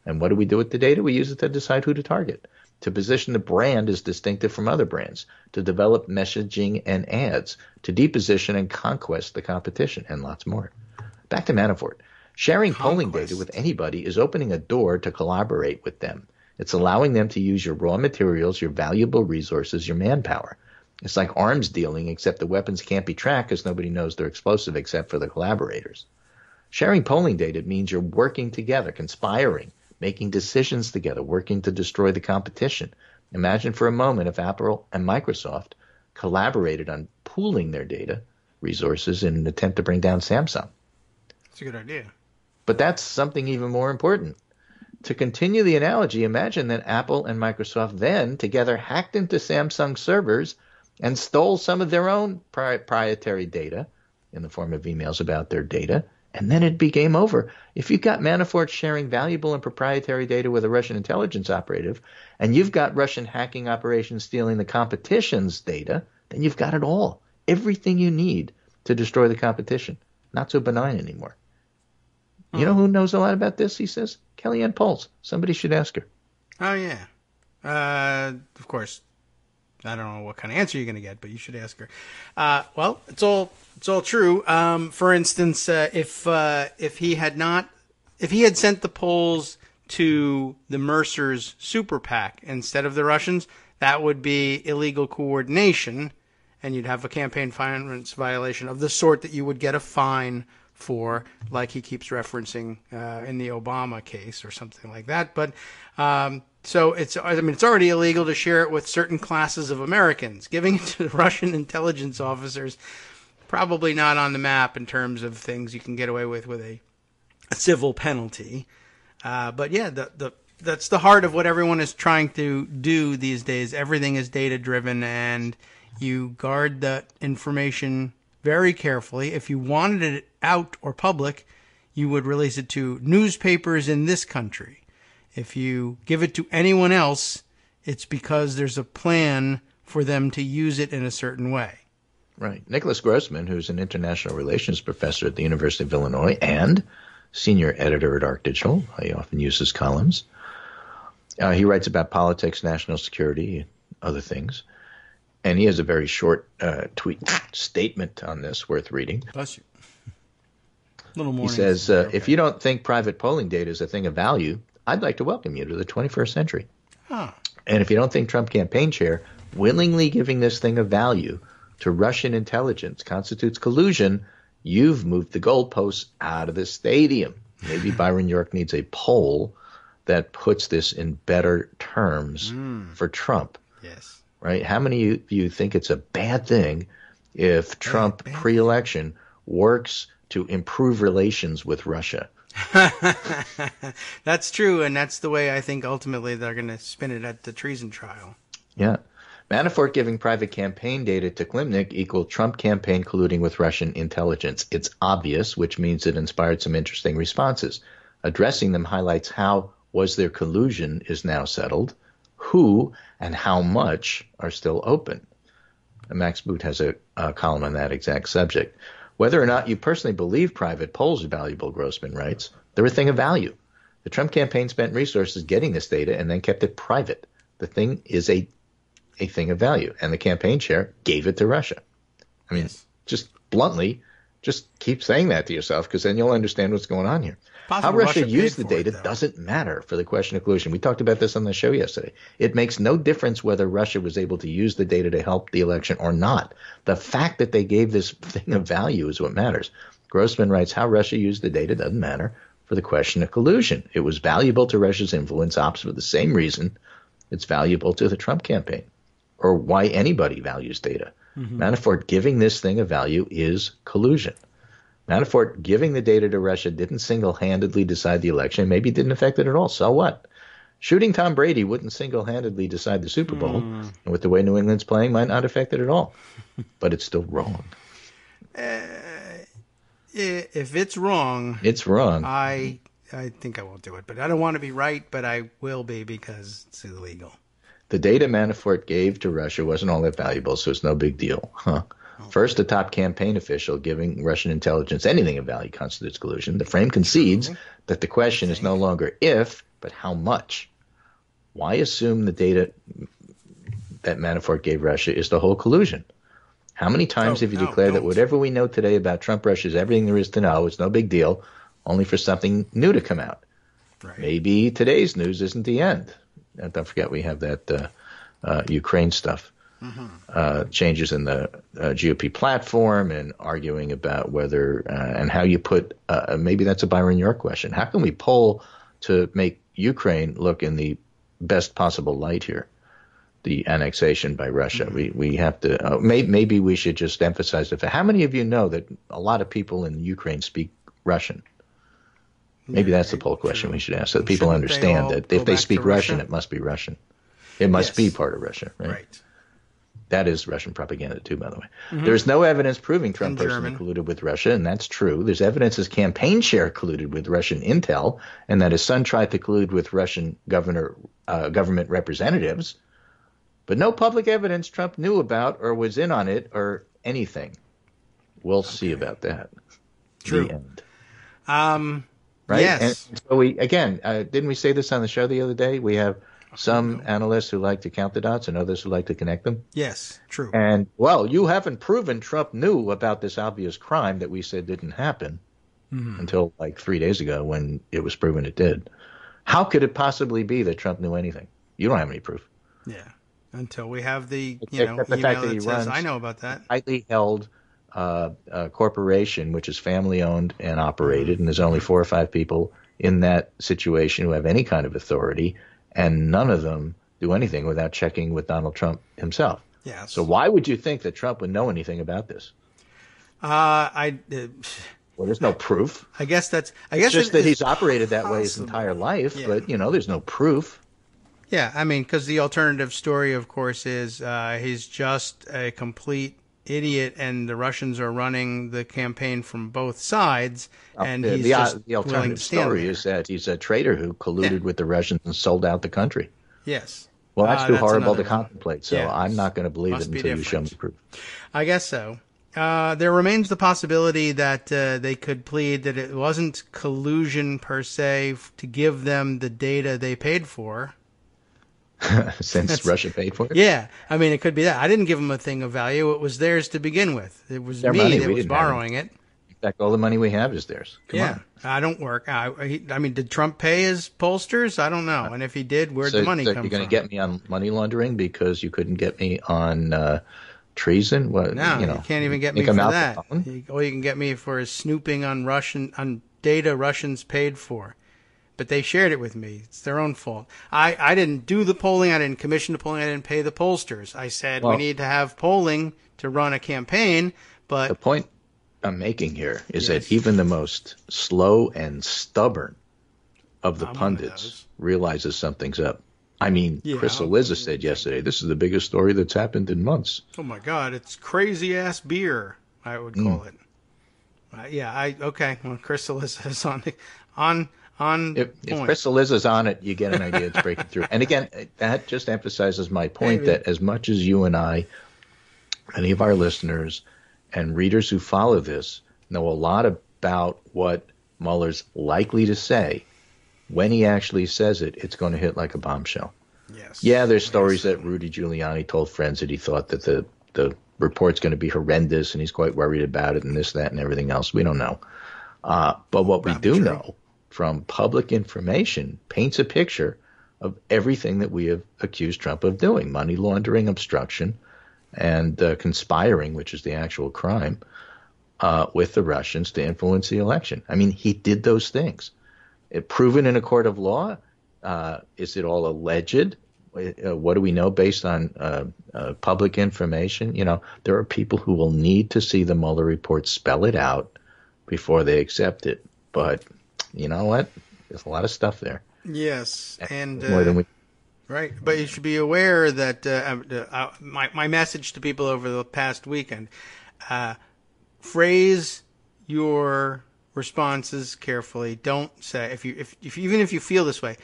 And what do we do with the data? We use it to decide who to target, to position the brand as distinctive from other brands, to develop messaging and ads, to deposition and conquest the competition, and lots more. Back to Manafort. Sharing polling data with anybody is opening a door to collaborate with them. It's allowing them to use your raw materials, your valuable resources, your manpower. It's like arms dealing, except the weapons can't be tracked because nobody knows they're explosive except for the collaborators. Sharing polling data means you're working together, conspiring, making decisions together, working to destroy the competition. Imagine for a moment if Apple and Microsoft collaborated on pooling their data resources in an attempt to bring down Samsung. That's a good idea. But that's something even more important. To continue the analogy, imagine that Apple and Microsoft then together hacked into Samsung servers and stole some of their own proprietary data in the form of emails about their data, and then it'd be game over. If you've got Manafort sharing valuable and proprietary data with a Russian intelligence operative, and you've got Russian hacking operations stealing the competition's data, then you've got it all. Everything you need to destroy the competition. Not so benign anymore. You know who knows a lot about this, he says? Kellyanne Poles. Somebody should ask her. Oh, yeah. Of course, I don't know what kind of answer you're going to get, but you should ask her. Well, it's all true. For instance, if he had sent the polls to the Mercer's super PAC instead of the Russians, that would be illegal coordination, and you'd have a campaign finance violation of the sort that you would get a fine for, like he keeps referencing in the Obama case or something like that. But so it's already illegal to share it with certain classes of Americans. Giving it to Russian intelligence officers, probably not on the map in terms of things you can get away with a civil penalty. But yeah, that's the heart of what everyone is trying to do these days. Everything is data driven, and you guard the information very carefully. If you wanted it out or public, you would release it to newspapers in this country. If you give it to anyone else, it's because there's a plan for them to use it in a certain way. Right. Nicholas Grossman, who's an international relations professor at the University of Illinois and senior editor at Arc Digital, he often uses columns. He writes about politics, national security, other things. And he has a very short tweet statement on this worth reading. Bless you. Little more. He says, if you don't think private polling data is a thing of value, I'd like to welcome you to the 21st century. Huh. And if you don't think Trump campaign chair willingly giving this thing of value to Russian intelligence constitutes collusion, you've moved the goalposts out of the stadium. Maybe Byron York needs a poll that puts this in better terms for Trump. Yes. Right? How many of you think it's a bad thing if Trump pre-election works to improve relations with Russia? That's true, and that's the way I think ultimately they're going to spin it at the treason trial. Yeah. Manafort giving private campaign data to Klimnik equaled Trump campaign colluding with Russian intelligence. It's obvious, which means it inspired some interesting responses. Addressing them highlights how was there collusion is now settled, who and how much are still open. And Max Boot has a column on that exact subject. Whether or not you personally believe private polls are valuable, Grossman writes, they're a thing of value. The Trump campaign spent resources getting this data and then kept it private. The thing is a thing of value, and the campaign chair gave it to Russia. I mean, just bluntly, just keep saying that to yourself, because then you'll understand what's going on here. How Russia used the data doesn't matter for the question of collusion. We talked about this on the show yesterday. It makes no difference whether Russia was able to use the data to help the election or not. The fact that they gave this thing of value is what matters. Grossman writes, how Russia used the data doesn't matter for the question of collusion. It was valuable to Russia's influence ops for the same reason it's valuable to the Trump campaign, or why anybody values data. Manafort giving this thing of value is collusion. Manafort giving the data to Russia didn't single-handedly decide the election. Maybe it didn't affect it at all. So what? Shooting Tom Brady wouldn't single-handedly decide the Super Bowl. And with the way New England's playing, might not affect it at all. But it's still wrong. If it's wrong... It's wrong. I think I won't do it. But I don't want to be right, but I will be because it's illegal. The data Manafort gave to Russia wasn't all that valuable, so it's no big deal. First, a top campaign official giving Russian intelligence anything of value constitutes collusion. The frame concedes that the question is no longer if, but how much. Why assume the data that Manafort gave Russia is the whole collusion? How many times have you declared that whatever we know today about Trump Russia is everything there is to know, it's no big deal, only for something new to come out? Right. Maybe today's news isn't the end. And don't forget we have that Ukraine stuff. Changes in the GOP platform and arguing about whether and how you put maybe that's a Byron York question. How can we poll to make Ukraine look in the best possible light here? The annexation by Russia. We have to maybe we should just emphasize the fact. How many of you know that a lot of people in Ukraine speak Russian? Maybe that's the poll question we should ask, so that people understand that if they speak Russian, it must be Russian. It must be part of Russia, right? That is Russian propaganda, too, by the way. There's no evidence proving Trump personally colluded with Russia, and that's true. There's evidence his campaign chair colluded with Russian intel, and that his son tried to collude with Russian government representatives. But no public evidence Trump knew about or was in on it or anything. We'll see about that. True. The end. right? Yes. And so didn't we say this on the show the other day? We have some analysts who like to count the dots and others who like to connect them. Yes, true. And, well, you haven't proven Trump knew about this obvious crime that we said didn't happen until like 3 days ago when it was proven it did. How could it possibly be that Trump knew anything? You don't have any proof. Yeah, until we have the the email fact that he that says, runs I know about that. Tightly held corporation, which is family owned and operated, and there's only 4 or 5 people in that situation who have any kind of authority, and none of them do anything without checking with Donald Trump himself. Yes. So why would you think that Trump would know anything about this? Well, there's no proof. It's just that he's operated that way his entire life, but there's no proof. Yeah, I mean, because the alternative story, of course, is he's just a complete idiot, and the Russians are running the campaign from both sides, and he's the alternative story is that he's a traitor who colluded with the Russians and sold out the country. Yes. Well, that's too horrible to contemplate, so I'm not going to believe it until you show me proof. I guess so. There remains the possibility that they could plead that it wasn't collusion per se to give them the data they paid for. Since Russia paid for it? Yeah. I mean, it could be that. I didn't give them a thing of value. It was theirs to begin with. It was their me money. that was borrowing it. In fact, all the money we have is theirs. Come on. I don't work. I mean, did Trump pay his pollsters? I don't know. And if he did, where'd the money come from? You're going to get me on money laundering because you couldn't get me on treason? What, no, you can't even get me for that. All you can get me for is snooping on data Russians paid for. But they shared it with me. It's their own fault. I didn't do the polling. I didn't commission the polling. I didn't pay the pollsters. I said we need to have polling to run a campaign. But the point I'm making here is that even the most slow and stubborn of the pundits realizes something's up. I mean, Chris Eliza said yesterday, this is the biggest story that's happened in months. Oh, my God. It's crazy-ass beer, I would call it. Okay. Well, Chris Eliza is on if Chris Eliza's on it, you get an idea it's breaking through. And again, that just emphasizes my point that as much as you and I, any of our listeners and readers who follow this, know a lot about what Mueller's likely to say, when he actually says it, it's going to hit like a bombshell. Yes. Yeah, there's stories that Rudy Giuliani told friends that he thought that the report's going to be horrendous and he's quite worried about it and this, that, and everything else. We don't know. But what we do know from public information paints a picture of everything that we have accused Trump of doing: money laundering, obstruction, and conspiring, which is the actual crime, with the Russians to influence the election. I mean, he did those things. Proven in a court of law? Is it all alleged? What do we know based on public information? There are people who will need to see the Mueller report spell it out before they accept it. But you know what? There's a lot of stuff there. Yes, and more than we. Right, but you should be aware that my message to people over the past weekend: phrase your responses carefully. Don't say even if you feel this way.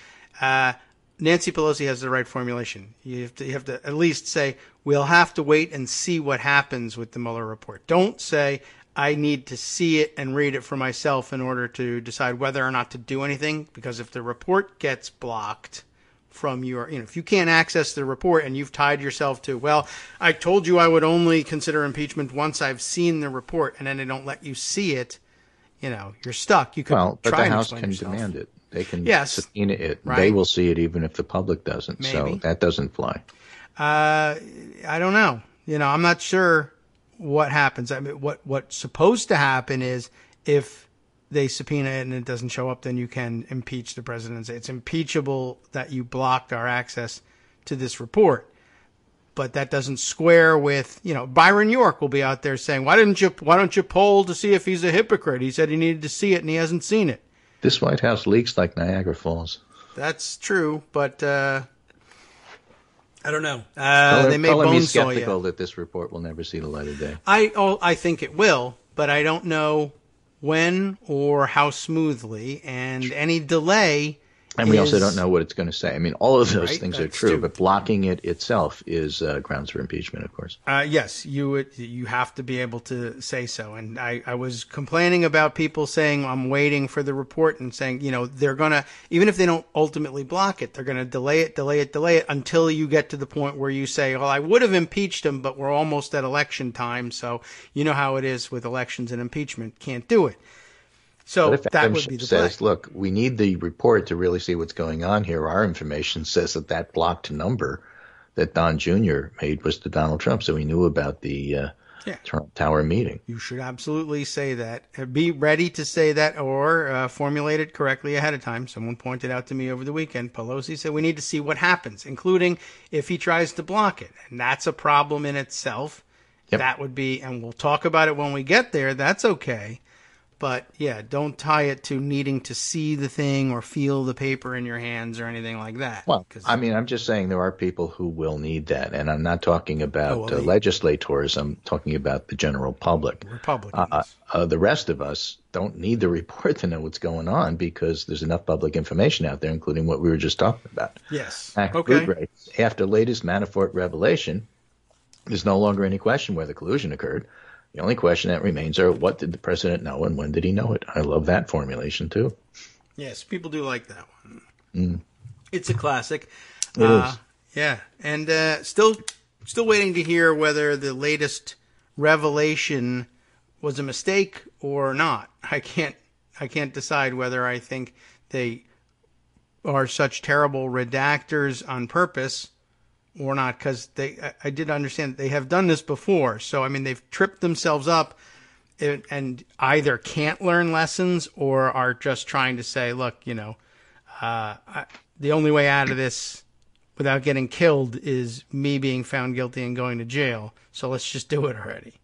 Nancy Pelosi has the right formulation. You have to at least say we'll have to wait and see what happens with the Mueller report. Don't say I need to see it and read it for myself in order to decide whether or not to do anything. Because if the report gets blocked from if you can't access the report and you've tied yourself to, well, I told you I would only consider impeachment once I've seen the report, and then they don't let you see it, you're stuck. You could but try the House and can yourself. demand it. They can subpoena it. Right. They will see it even if the public doesn't. Maybe. So that doesn't fly. I don't know. I'm not sure what happens. I mean, what's supposed to happen is if they subpoena it and it doesn't show up, then you can impeach the president and say it's impeachable that you blocked our access to this report. But that doesn't square with, Byron York will be out there saying, why don't you poll to see if he's a hypocrite? He said he needed to see it and he hasn't seen it. This White House leaks like Niagara Falls. That's true, but I don't know. They may me bonesaw skeptical that this report will never see the light of day. I think it will, but I don't know when or how smoothly, and any delay And we also don't know what it's going to say. I mean, all of those things are true, but blocking it itself is grounds for impeachment, of course. Yes, you have to be able to say so. And I was complaining about people saying I'm waiting for the report and saying, they're going to, even if they don't ultimately block it, they're going to delay it until you get to the point where you say, well, I would have impeached him, but we're almost at election time. So you know how it is with elections and impeachment. Can't do it. So that would be the play. Says, look, we need the report to really see what's going on here. Our information says that blocked number that Don Jr. made was to Donald Trump, so he knew about the Trump Tower meeting. You should absolutely say that. Be ready to say that or formulate it correctly ahead of time. Someone pointed out to me over the weekend, Pelosi said we need to see what happens, including if he tries to block it. And that's a problem in itself. Yep. That would be, and we'll talk about it when we get there, that's okay. But, yeah, don't tie it to needing to see the thing or feel the paper in your hands or anything like that. Well, I'm just saying there are people who will need that. And I'm not talking about legislators. I'm talking about the general public. Republicans. The rest of us don't need the report to know what's going on because there's enough public information out there, including what we were just talking about. Yes. Okay. After latest Manafort revelation, there's no longer any question whether collusion occurred. The only question that remains are what did the president know and when did he know it? I love that formulation, too. Yes, people do like that one. It's a classic. It is. Yeah, and still waiting to hear whether the latest revelation was a mistake or not. I can't decide whether I think they are such terrible redactors on purpose or not, because I did understand they have done this before. So, I mean, they've tripped themselves up and either can't learn lessons or are just trying to say, look, the only way out of this without getting killed is me being found guilty and going to jail. So let's just do it already.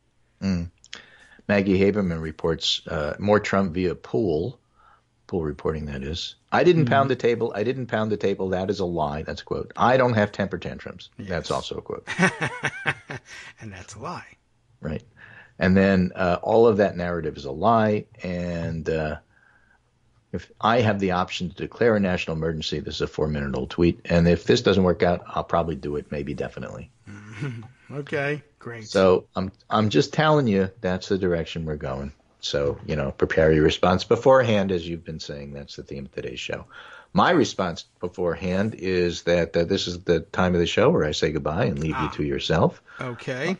Maggie Haberman reports more Trump via pool reporting, that is. I didn't pound the table. That is a lie. That's a quote. I don't have temper tantrums. Yes. That's also a quote. And that's a lie. Right. And then all of that narrative is a lie. And if I have the option to declare a national emergency, this is a 4-minute-old tweet. And if this doesn't work out, I'll probably do it, maybe definitely. Okay, great. So I'm just telling you that's the direction we're going. So, prepare your response beforehand, as you've been saying. That's the theme of today's show. My response beforehand is that this is the time of the show where I say goodbye and leave you to yourself. Okay.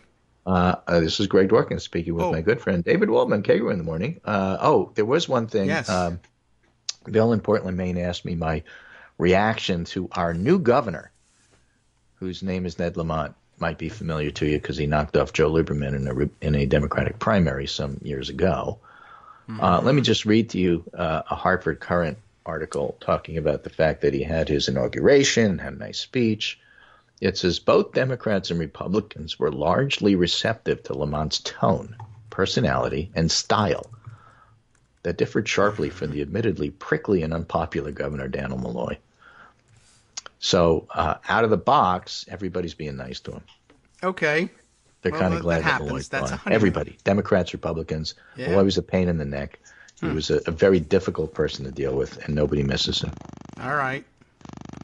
This is Greg Dworkin speaking with my good friend David Waldman, Kagro in the morning. There was one thing. Yes. Bill in Portland, Maine asked me my reaction to our new governor, whose name is Ned Lamont. Might be familiar to you because he knocked off Joe Lieberman in a Democratic primary some years ago. Let me just read to you a Hartford Courant article talking about the fact that he had his inauguration, had a nice speech. It says, both Democrats and Republicans were largely receptive to Lamont's tone, personality, and style that differed sharply from the admittedly prickly and unpopular Governor Daniel Malloy. So out of the box, everybody's being nice to him. Okay. They're kind of glad that Malloy won. Everybody, Democrats, Republicans. Malloy was a pain in the neck. He was a very difficult person to deal with, and nobody misses him. All right.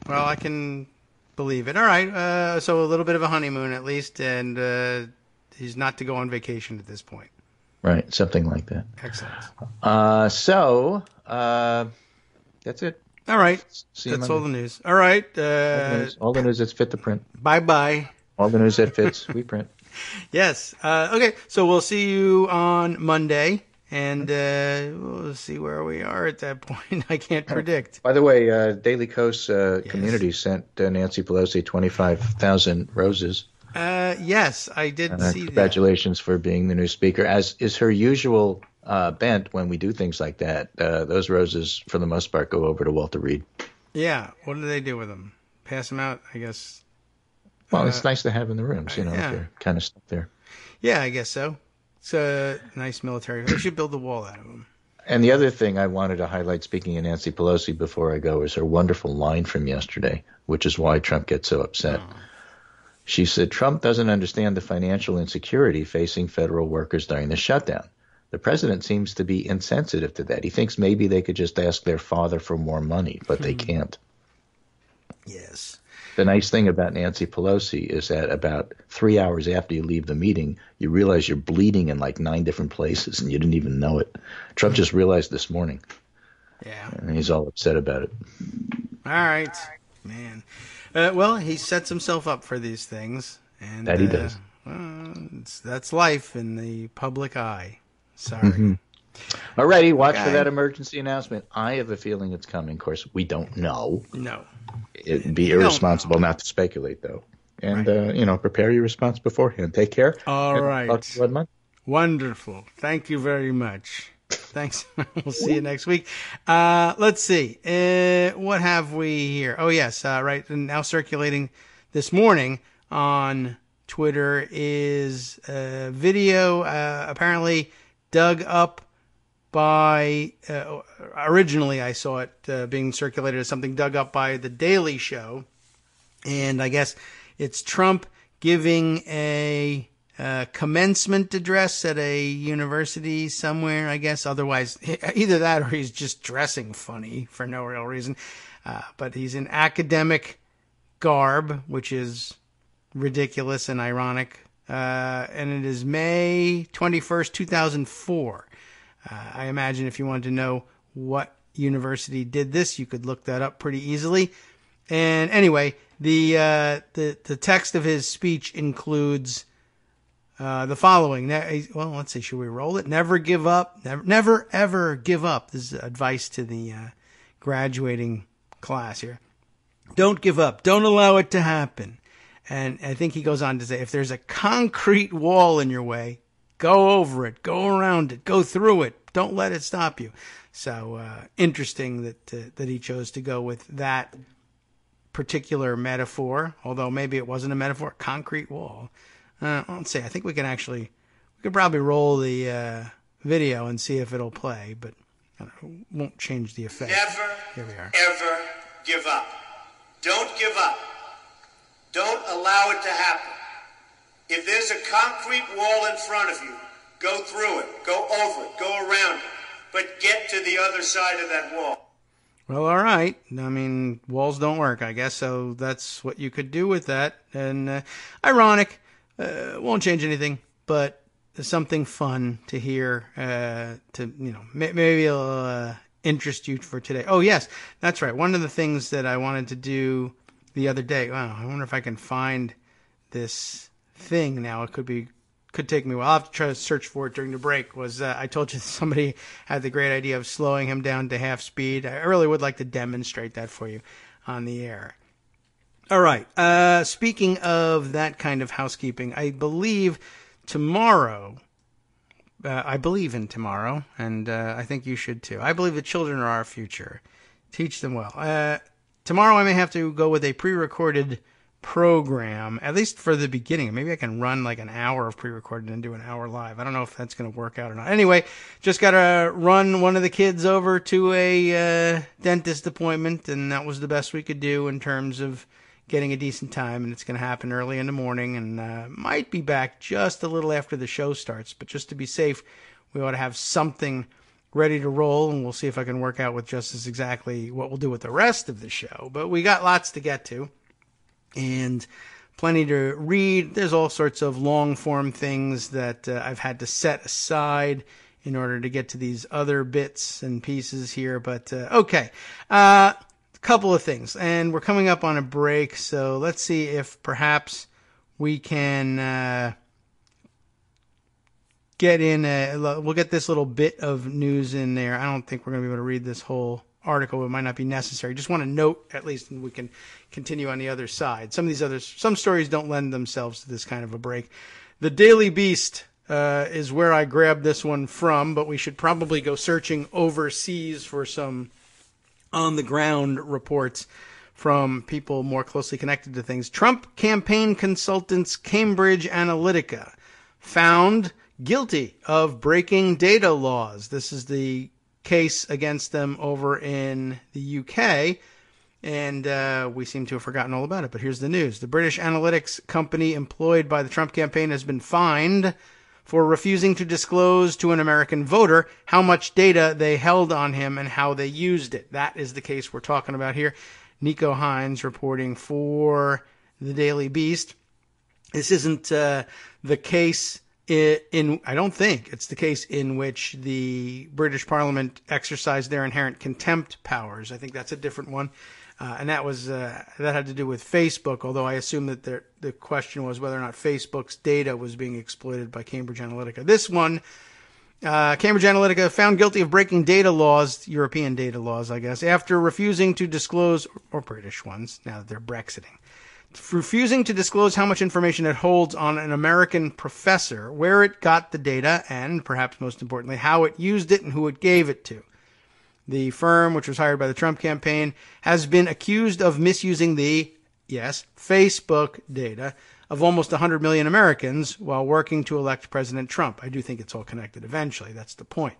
Well, I can believe it. All right. So a little bit of a honeymoon at least, and he's not to go on vacation at this point. Right. Something like that. Excellent. So that's it. All right. That's all the news. All right. All the news that's fit to print. Bye-bye. All the news that fits, we print. Yes. Okay. So we'll see you on Monday, and we'll see where we are at that point. I can't predict. By the way, Daily Kos community sent Nancy Pelosi 25,000 roses. Yes, I did see that. Congratulations for being the new speaker. As is her usual bent when we do things like that, those roses, for the most part, go over to Walter Reed. Yeah. What do they do with them? Pass them out, I guess. Well, it's nice to have in the rooms, if you're kind of stuck there. Yeah, I guess so. It's a nice military. They should build a wall out of them. And the other thing I wanted to highlight, speaking of Nancy Pelosi before I go, is her wonderful line from yesterday, which is why Trump gets so upset. Oh. She said, Trump doesn't understand the financial insecurity facing federal workers during the shutdown. The president seems to be insensitive to that. He thinks maybe they could just ask their father for more money, but they can't. Yes. The nice thing about Nancy Pelosi is that about 3 hours after you leave the meeting, you realize you're bleeding in like 9 different places and you didn't even know it. Trump just realized this morning. Yeah. And he's all upset about it. All right, man. Well, he sets himself up for these things. And, that he does. That's life in the public eye. Sorry. Mm-hmm. All righty, watch for that emergency announcement. I have a feeling it's coming. Of course, we don't know. No. It'd be irresponsible not to speculate, though. And, prepare your response beforehand. Take care. All right. Talk to you in 1 month. Wonderful. Thank you very much. Thanks. We'll see you next week. Let's see. What have we here? Oh, yes. Right. And now circulating this morning on Twitter is a video apparently dug up by, originally I saw it being circulated as something dug up by The Daily Show. And I guess it's Trump giving a commencement address at a university somewhere, I guess. Otherwise, either that or he's just dressing funny for no real reason. But he's in academic garb, which is ridiculous and ironic. And it is May 21st, 2004. I imagine if you wanted to know what university did this, you could look that up pretty easily. And anyway, the text of his speech includes the following. Well, let's see. Should we roll it? Never give up. Never ever give up. This is advice to the graduating class here. Don't give up. Don't allow it to happen. And I think he goes on to say, if there's a concrete wall in your way, go over it, go around it, go through it. Don't let it stop you. So interesting that he chose to go with that particular metaphor, although maybe it wasn't a metaphor, concrete wall. Let's see. I think we could probably roll the video and see if it'll play, but it won't change the effect. Never, ever give up. Don't give up. Don't allow it to happen. If there's a concrete wall in front of you, go through it, go over it, go around it, but get to the other side of that wall. Well, all right. I mean, walls don't work, I guess, so that's what you could do with that. And ironic, won't change anything, but something fun to hear, maybe it'll interest you for today. Oh, yes, that's right. One of the things that I wanted to do the other day, wow, I wonder if I can find this thing now. It could take me a while. I'll have to try to search for it during the break. I told you somebody had the great idea of slowing him down to half speed. I really would like to demonstrate that for you on the air. All right. Speaking of that kind of housekeeping, I believe tomorrow, I believe in tomorrow, and I think you should too. I believe the children are our future. Teach them well. Tomorrow I may have to go with a pre-recorded program, at least for the beginning. Maybe I can run like an hour of pre-recorded and do an hour live. I don't know if that's going to work out or not. Anyway, just got to run one of the kids over to a dentist appointment, and that was the best we could do in terms of getting a decent time, and it's going to happen early in the morning, and might be back just a little after the show starts, but just to be safe, we ought to have something ready to roll, and we'll see if I can work out with just as exactly what we'll do with the rest of the show. But we got lots to get to, and plenty to read. There's all sorts of long-form things that I've had to set aside in order to get to these other bits and pieces here. But okay, a couple of things, and we're coming up on a break, so let's see if perhaps we can we'll get this little bit of news in there. I don't think we're going to be able to read this whole article. It might not be necessary. Just want to note, at least, and we can continue on the other side. Some stories don't lend themselves to this kind of a break. The Daily Beast is where I grabbed this one from, but we should probably go searching overseas for some on-the-ground reports from people more closely connected to things. Trump campaign consultants Cambridge Analytica found guilty of breaking data laws. This is the case against them over in the UK, and we seem to have forgotten all about it, but here's the news. The British analytics company employed by the Trump campaign has been fined for refusing to disclose to an American voter how much data they held on him and how they used it. That is the case we're talking about here. Nico Hines reporting for the Daily Beast. This isn't the case I don't think it's the case in which the British Parliament exercised their inherent contempt powers. I think that's a different one. And that had to do with Facebook, although I assume that the question was whether or not Facebook's data was being exploited by Cambridge Analytica. This one, Cambridge Analytica found guilty of breaking data laws, European data laws, I guess, after refusing to disclose, or British ones, now that they're Brexiting, refusing to disclose how much information it holds on an American professor, where it got the data, and, perhaps most importantly, how it used it and who it gave it to. The firm, which was hired by the Trump campaign, has been accused of misusing the, yes, Facebook data of almost 100 million Americans while working to elect President Trump. I do think it's all connected eventually. That's the point.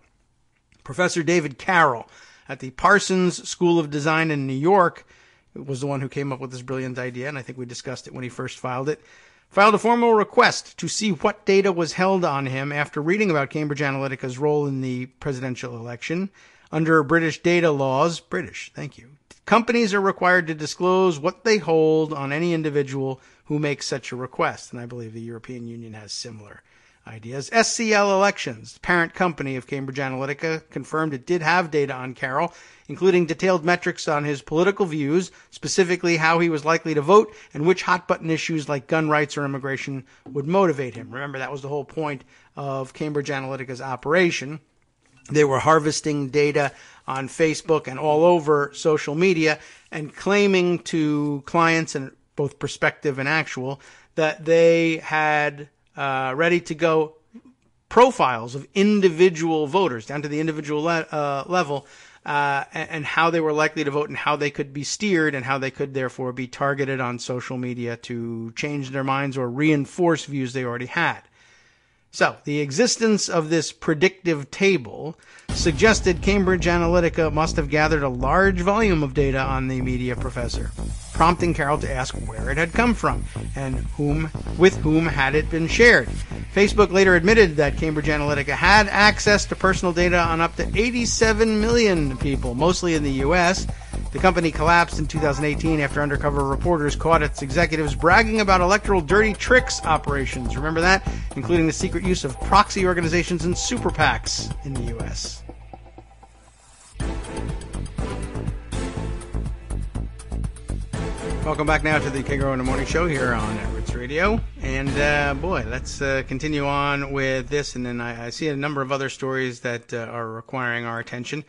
Professor David Carroll at the Parsons School of Design in New York was the one who came up with this brilliant idea, and I think we discussed it when he first filed a formal request to see what data was held on him after reading about Cambridge Analytica's role in the presidential election. Under British data laws, companies are required to disclose what they hold on any individual who makes such a request. And I believe the European Union has similar ideas. SCL Elections, the parent company of Cambridge Analytica, confirmed it did have data on Carroll, including detailed metrics on his political views, specifically how he was likely to vote and which hot-button issues like gun rights or immigration would motivate him. Remember, that was the whole point of Cambridge Analytica's operation. They were harvesting data on Facebook and all over social media and claiming to clients, and both prospective and actual, that they had ready to go profiles of individual voters down to the individual level, and how they were likely to vote and how they could be steered and how they could therefore be targeted on social media to change their minds or reinforce views they already had. So, the existence of this predictive table suggested Cambridge Analytica must have gathered a large volume of data on the media professor, prompting Carroll to ask where it had come from and with whom had it been shared. Facebook later admitted that Cambridge Analytica had access to personal data on up to 87 million people, mostly in the U.S. The company collapsed in 2018 after undercover reporters caught its executives bragging about electoral dirty tricks operations. Remember that? Including the secret use of proxy organizations and super PACs in the U.S. Welcome back now to the Kagro in the Morning Show here on Networks Radio. And let's continue on with this. And then I see a number of other stories that are requiring our attention.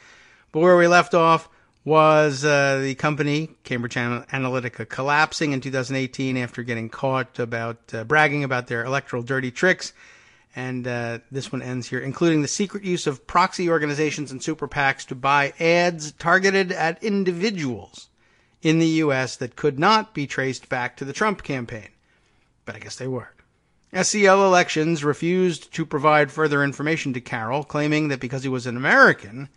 But where we left off was the company, Cambridge Analytica, collapsing in 2018 after getting caught about bragging about their electoral dirty tricks. And this one ends here, including the secret use of proxy organizations and super PACs to buy ads targeted at individuals in the U.S. that could not be traced back to the Trump campaign. But I guess they were. SCL Elections refused to provide further information to Carroll, claiming that because he was an American,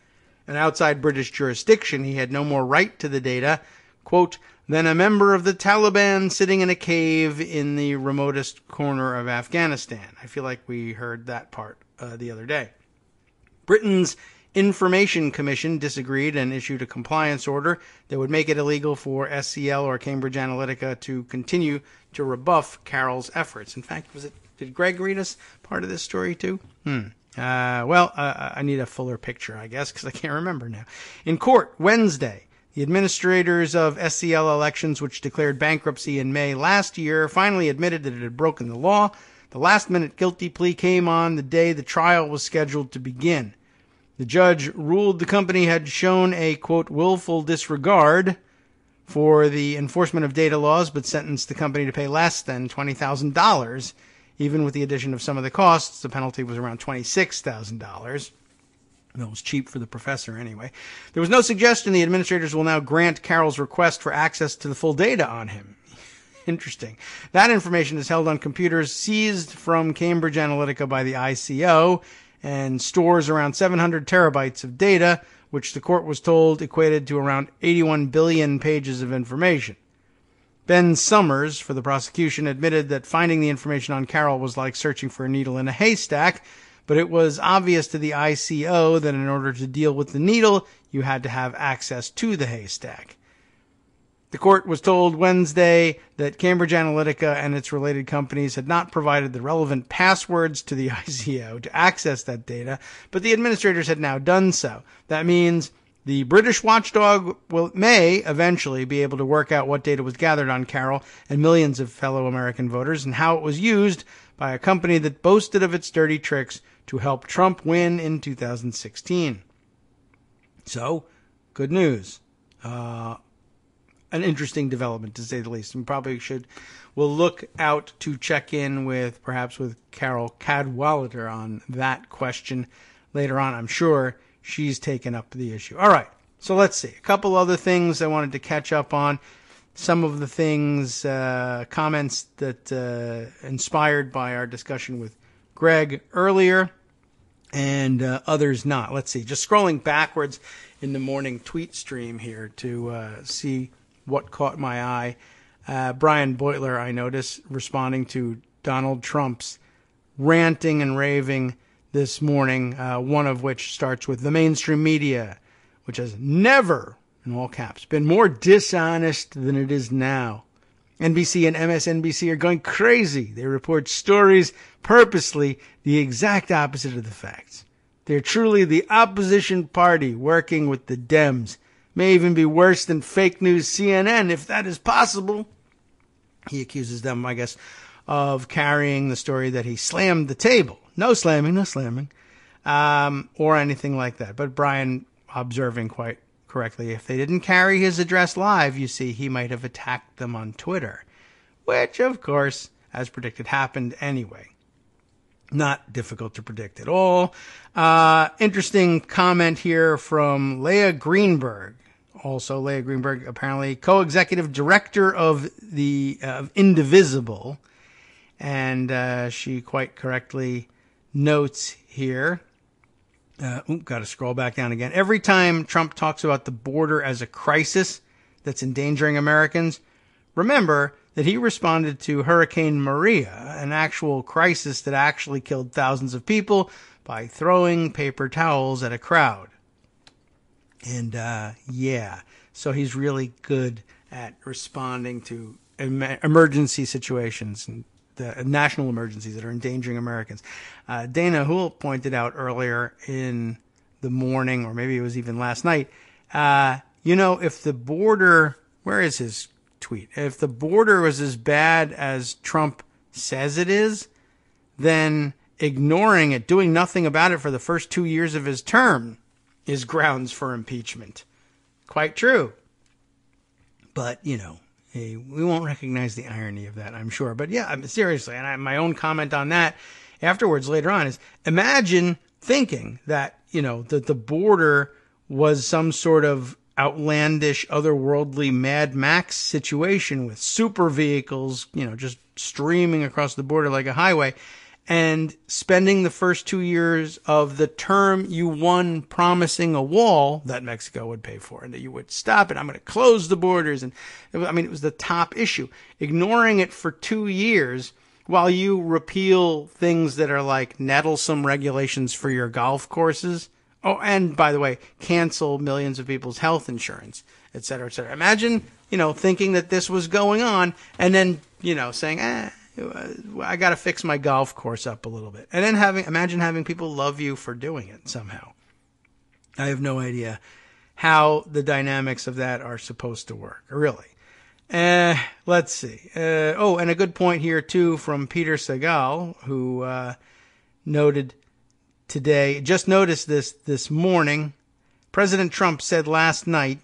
and outside British jurisdiction, he had no more right to the data, quote, than a member of the Taliban sitting in a cave in the remotest corner of Afghanistan. I feel like we heard that part the other day. Britain's Information Commission disagreed and issued a compliance order that would make it illegal for SCL or Cambridge Analytica to continue to rebuff Carroll's efforts. In fact, did Greg read us part of this story too? I need a fuller picture, I guess, because I can't remember now. In court, Wednesday, the administrators of SCL Elections, which declared bankruptcy in May last year, finally admitted that it had broken the law. The last-minute guilty plea came on the day the trial was scheduled to begin. The judge ruled the company had shown a, quote, willful disregard for the enforcement of data laws, but sentenced the company to pay less than $20,000. Even with the addition of some of the costs, the penalty was around $26,000. That was cheap for the professor anyway. There was no suggestion the administrators will now grant Carroll's request for access to the full data on him. Interesting. That information is held on computers seized from Cambridge Analytica by the ICO and stores around 700 terabytes of data, which the court was told equated to around 81 billion pages of information. Ben Summers, for the prosecution, admitted that finding the information on Carroll was like searching for a needle in a haystack, but it was obvious to the ICO that in order to deal with the needle, you had to have access to the haystack. The court was told Wednesday that Cambridge Analytica and its related companies had not provided the relevant passwords to the ICO to access that data, but the administrators had now done so. That means the British watchdog may eventually be able to work out what data was gathered on Carroll and millions of fellow American voters and how it was used by a company that boasted of its dirty tricks to help Trump win in 2016. So, good news. An interesting development, to say the least. And we'll look out to check in with Carol Cadwalader on that question later on. I'm sure she's taken up the issue. All right, so let's see. A couple other things I wanted to catch up on. Some of the things, comments that inspired by our discussion with Greg earlier, and others not. Let's see. Just scrolling backwards in the morning tweet stream here to see what caught my eye. Brian Beutler, I noticed, responding to Donald Trump's ranting and raving this morning, one of which starts with the mainstream media, which has never, in all caps, been more dishonest than it is now. NBC and MSNBC are going crazy. They report stories purposely the exact opposite of the facts. They're truly the opposition party working with the Dems. May even be worse than fake news CNN, if that is possible. He accuses them, I guess, of carrying the story that he slammed the table. No slamming, or anything like that. But Brian observing quite correctly, if they didn't carry his address live, you see, he might have attacked them on Twitter, which, of course, as predicted, happened anyway. Not difficult to predict at all. Interesting comment here from Leah Greenberg. Also, Leah Greenberg, apparently co-executive director of the Indivisible, and she quite correctly notes here. Got to scroll back down again. Every time Trump talks about the border as a crisis that's endangering Americans, remember that he responded to Hurricane Maria, an actual crisis that actually killed thousands of people, by throwing paper towels at a crowd. And, so he's really good at responding to emergency situations and the national emergencies that are endangering Americans. Dana Houle pointed out earlier in the morning, or maybe it was even last night, if the border, where is his tweet? If the border was as bad as Trump says it is, then ignoring it, doing nothing about it for the first 2 years of his term is grounds for impeachment. Quite true. But, we won't recognize the irony of that, I'm sure. But yeah, seriously, and my own comment on that afterwards later on is, imagine thinking that, that the border was some sort of outlandish, otherworldly Mad Max situation with super vehicles, just streaming across the border like a highway, and spending the first 2 years of the term you won promising a wall that Mexico would pay for and that you would stop it. I'm going to close the borders. And it was the top issue. Ignoring it for 2 years while you repeal things that are like nettlesome regulations for your golf courses. Oh, and by the way, cancel millions of people's health insurance, et cetera, et cetera. Imagine, thinking that this was going on and then, saying, I got to fix my golf course up a little bit. And then imagine having people love you for doing it somehow. I have no idea how the dynamics of that are supposed to work, really. Let's see. And a good point here, too, from Peter Segal, who noted today, just noticed this morning, President Trump said last night,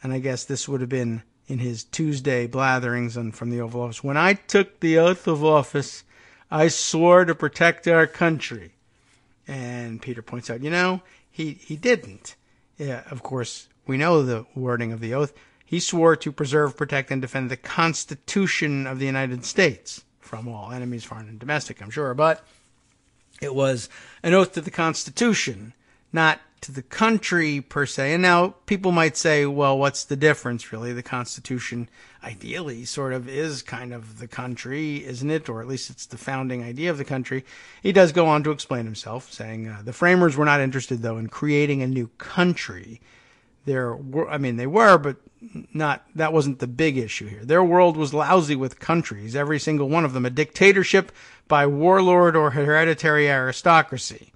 and I guess this would have been in his Tuesday blatherings from the Oval Office, when I took the oath of office, I swore to protect our country. And Peter points out, he didn't. Yeah, of course, we know the wording of the oath. He swore to preserve, protect, and defend the Constitution of the United States from all enemies, foreign and domestic, I'm sure. But it was an oath to the Constitution, not to the country per se. And now people might say, well, what's the difference really? The Constitution ideally sort of is kind of the country, isn't it? Or at least it's the founding idea of the country. He does go on to explain himself, saying the framers were not interested, though, in creating a new country. They were, but that wasn't the big issue here. Their world was lousy with countries, every single one of them a dictatorship by warlord or hereditary aristocracy.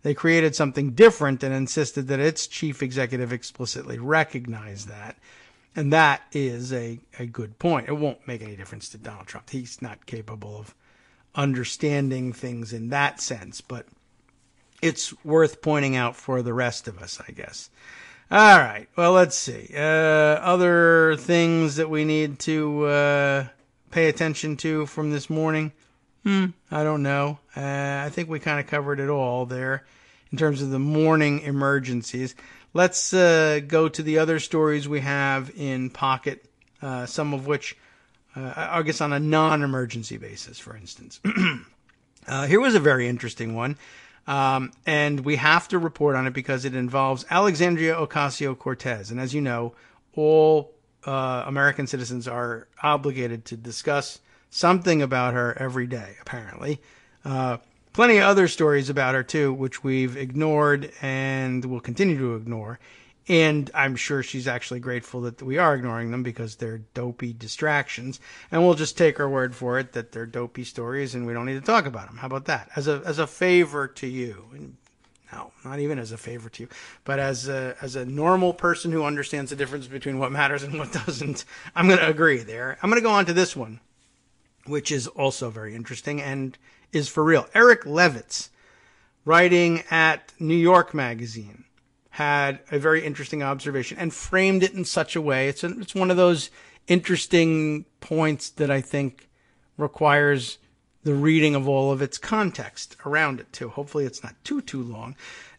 They created something different and insisted that its chief executive explicitly recognize that. And that is a good point. It won't make any difference to Donald Trump. He's not capable of understanding things in that sense, but it's worth pointing out for the rest of us, I guess. All right. Well, let's see. Other things that we need to pay attention to from this morning. I don't know. I think we kind of covered it all there in terms of the morning emergencies. Let's go to the other stories we have in pocket, some of which, I guess, on a non-emergency basis, for instance. Here was a very interesting one. And we have to report on it because it involves Alexandria Ocasio-Cortez. And as you know, all American citizens are obligated to discuss something about her every day, apparently. Plenty of other stories about her, too, which we've ignored and will continue to ignore. And I'm sure she's actually grateful that we are ignoring them because they're dopey distractions. And we'll just take her word for it that they're dopey stories and we don't need to talk about them. How about that? As a favor to you. And no, not even as a favor to you, but as a normal person who understands the difference between what matters and what doesn't, I'm going to agree there. I'm going to go on to this one, which is also very interesting and is for real. Eric Levitz, writing at New York Magazine, had a very interesting observation and framed it in such a way. It's one of those interesting points that I think requires the reading of all of its context around it, too. Hopefully it's not too long.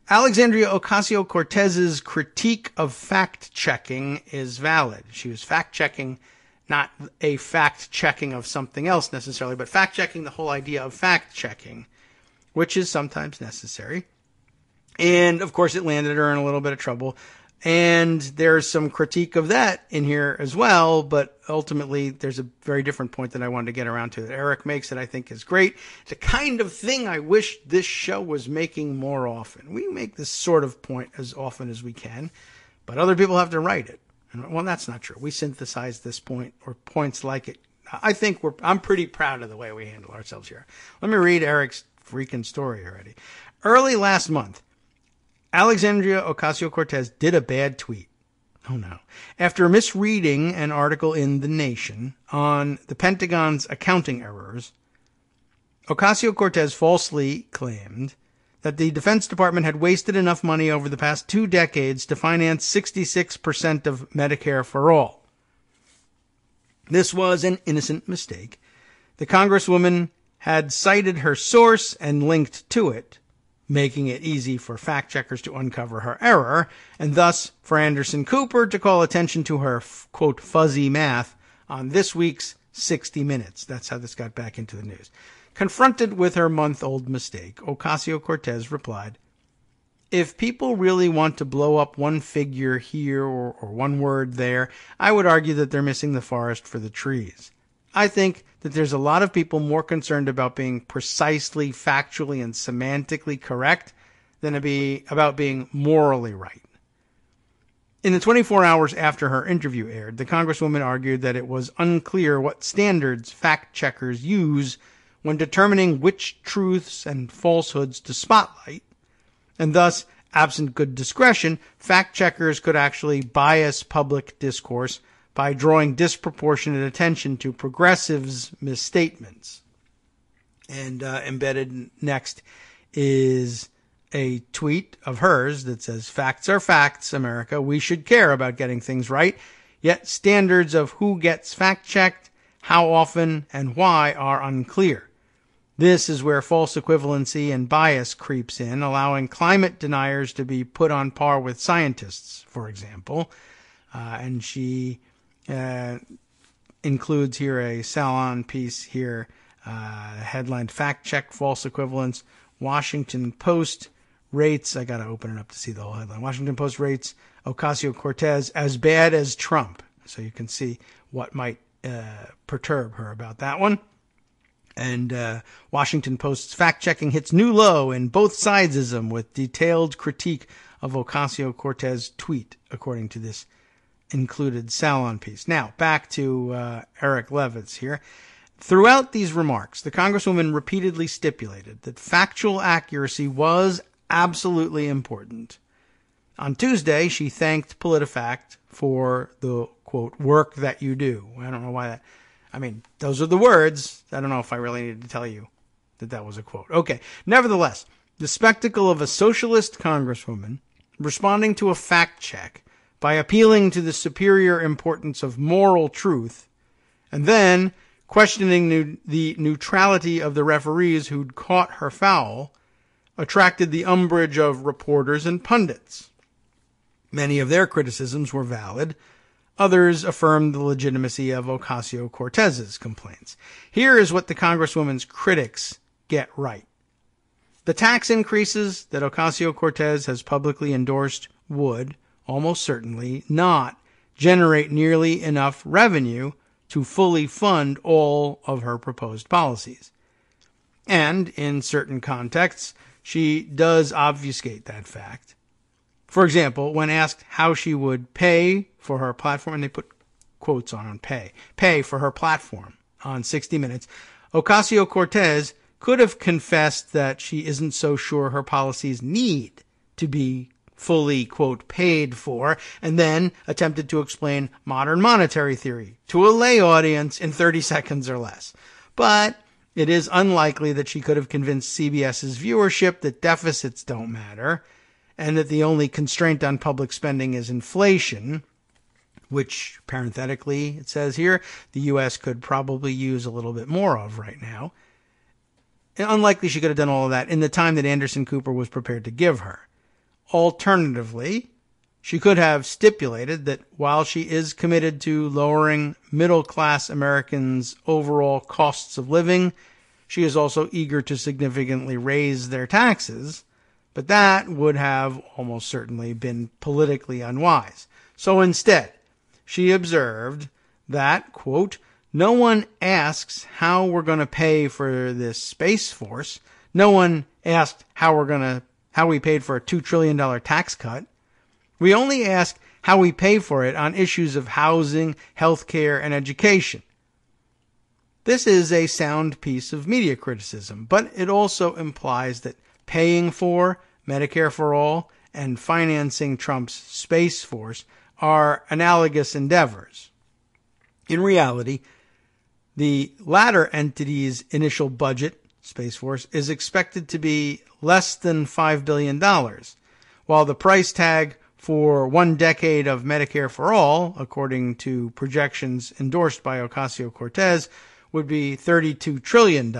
Alexandria Ocasio-Cortez's critique of fact-checking is valid. She was fact-checking, not a fact-checking of something else necessarily, but fact-checking the whole idea of fact-checking, which is sometimes necessary. And, of course, it landed her in a little bit of trouble. And there's some critique of that in here as well. But ultimately, there's a very different point that I wanted to get around to that Eric makes that I think is great. It's the kind of thing I wish this show was making more often. We make this sort of point as often as we can, but other people have to write it. And, well, that's not true. We synthesize this point or points like it. I think I'm pretty proud of the way we handle ourselves here. Let me read Eric's freaking story already. Early last month, Alexandria Ocasio-Cortez did a bad tweet. Oh no. After misreading an article in The Nation on the Pentagon's accounting errors, Ocasio-Cortez falsely claimed that the Defense Department had wasted enough money over the past 2 decades to finance 66% of Medicare for all. This was an innocent mistake. The Congresswoman had cited her source and linked to it, making it easy for fact-checkers to uncover her error, and thus for Anderson Cooper to call attention to her, quote, fuzzy math on this week's 60 Minutes. That's how this got back into the news. Confronted with her month-old mistake, Ocasio-Cortez replied, "If people really want to blow up one figure here or one word there, I would argue that they're missing the forest for the trees. I think that there's a lot of people more concerned about being precisely, factually, and semantically correct than about being morally right." In the 24 hours after her interview aired, the Congresswoman argued that it was unclear what standards fact-checkers use when determining which truths and falsehoods to spotlight, and thus, absent good discretion, fact-checkers could actually bias public discourse by drawing disproportionate attention to progressives' misstatements. And embedded next is a tweet of hers that says, "Facts are facts, America. We should care about getting things right. Yet standards of who gets fact-checked, how often, and why are unclear. This is where false equivalency and bias creeps in, allowing climate deniers to be put on par with scientists, for example." And she includes here a Salon piece here, headlined "Fact Check False Equivalence." Washington Post rates, I got to open it up to see the whole headline. Washington Post rates Ocasio-Cortez as bad as Trump. So you can see what might perturb her about that one. And Washington Post's fact-checking hits new low in both sidesism with detailed critique of Ocasio-Cortez tweet, according to this included Salon piece. Now, back to Eric Levitz here. Throughout these remarks, the Congresswoman repeatedly stipulated that factual accuracy was absolutely important. On Tuesday, she thanked PolitiFact for the, quote, work that you do. I don't know why that... I mean, those are the words. I don't know if I really needed to tell you that that was a quote. Okay. Nevertheless, the spectacle of a socialist congresswoman responding to a fact check by appealing to the superior importance of moral truth and then questioning the neutrality of the referees who'd caught her foul attracted the umbrage of reporters and pundits. Many of their criticisms were valid. Others affirmed the legitimacy of Ocasio-Cortez's complaints. Here is what the Congresswoman's critics get right. The tax increases that Ocasio-Cortez has publicly endorsed would, almost certainly, not generate nearly enough revenue to fully fund all of her proposed policies. And, in certain contexts, she does obfuscate that fact. For example, when asked how she would pay for her platform, and they put quotes on pay for her platform on 60 Minutes, Ocasio-Cortez could have confessed that she isn't so sure her policies need to be fully, quote, paid for, and then attempted to explain modern monetary theory to a lay audience in 30 seconds or less. But it is unlikely that she could have convinced CBS's viewership that deficits don't matter, and that the only constraint on public spending is inflation, which, parenthetically, it says here, the U.S. could probably use a little bit more of right now. And unlikely she could have done all of that in the time that Anderson Cooper was prepared to give her. Alternatively, she could have stipulated that while she is committed to lowering middle-class Americans' overall costs of living, she is also eager to significantly raise their taxes, but that would have almost certainly been politically unwise. So instead, she observed that, quote, no one asks how we're going to pay for this Space Force. No one asked how we paid for a $2 trillion tax cut. We only ask how we pay for it on issues of housing, healthcare, and education. This is a sound piece of media criticism, but it also implies that paying for Medicare for All and financing Trump's Space Force are analogous endeavors. In reality, the latter entity's initial budget, Space Force, is expected to be less than $5 billion, while the price tag for 1 decade of Medicare for All, according to projections endorsed by Ocasio-Cortez, would be $32 trillion.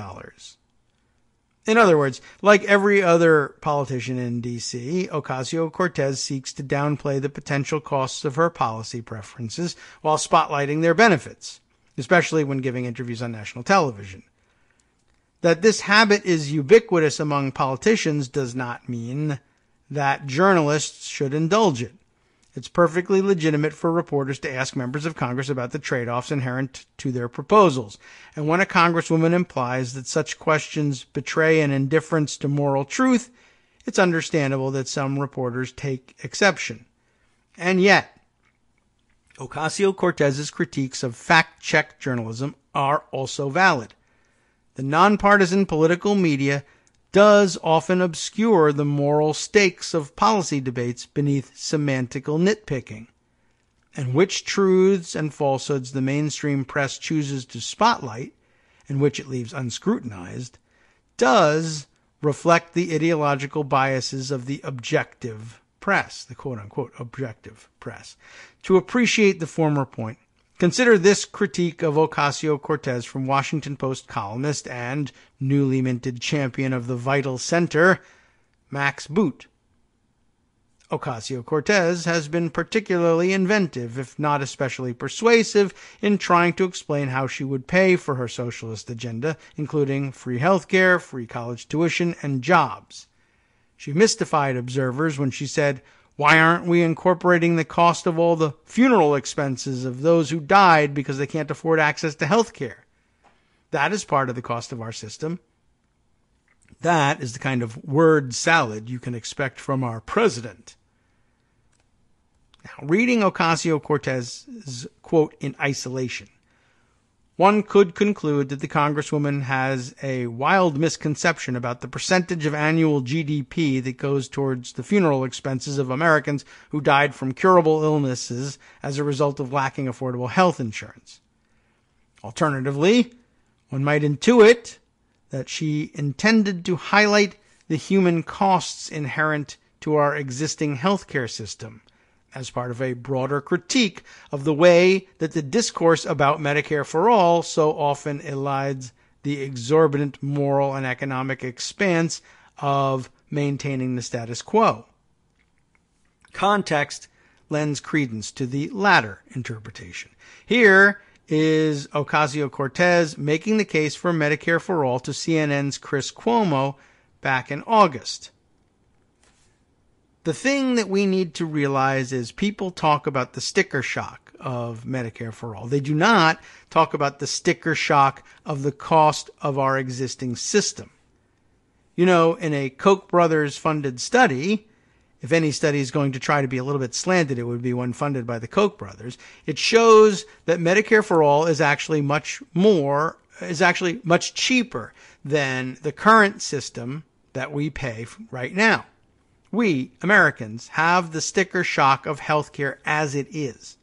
In other words, like every other politician in D.C., Ocasio-Cortez seeks to downplay the potential costs of her policy preferences while spotlighting their benefits, especially when giving interviews on national television. That this habit is ubiquitous among politicians does not mean that journalists should indulge it. It's perfectly legitimate for reporters to ask members of Congress about the trade-offs inherent to their proposals. And when a congresswoman implies that such questions betray an indifference to moral truth, it's understandable that some reporters take exception. And yet, Ocasio-Cortez's critiques of fact-check journalism are also valid. The nonpartisan political media does often obscure the moral stakes of policy debates beneath semantical nitpicking. And which truths and falsehoods the mainstream press chooses to spotlight, and which it leaves unscrutinized, does reflect the ideological biases of the objective press, the quote-unquote objective press. To appreciate the former point, consider this critique of Ocasio-Cortez from Washington Post columnist and newly minted champion of the vital center, Max Boot. Ocasio-Cortez has been particularly inventive, if not especially persuasive, in trying to explain how she would pay for her socialist agenda, including free healthcare, free college tuition, and jobs. She mystified observers when she said, "Why aren't we incorporating the cost of all the funeral expenses of those who died because they can't afford access to health care? That is part of the cost of our system." That is the kind of word salad you can expect from our president. Now, reading Ocasio-Cortez's quote in isolation, one could conclude that the Congresswoman has a wild misconception about the percentage of annual GDP that goes towards the funeral expenses of Americans who died from curable illnesses as a result of lacking affordable health insurance. Alternatively, one might intuit that she intended to highlight the human costs inherent to our existing healthcare system as part of a broader critique of the way that the discourse about Medicare for All so often elides the exorbitant moral and economic expense of maintaining the status quo. Context lends credence to the latter interpretation. Here is Ocasio-Cortez making the case for Medicare for All to CNN's Chris Cuomo back in August. The thing that we need to realize is people talk about the sticker shock of Medicare for All. They do not talk about the sticker shock of the cost of our existing system. You know, in a Koch brothers funded study, if any study is going to try to be a little bit slanted, it would be one funded by the Koch brothers. It shows that Medicare for All is actually much cheaper than the current system that we pay right now. We, Americans, have the sticker shock of healthcare as it is.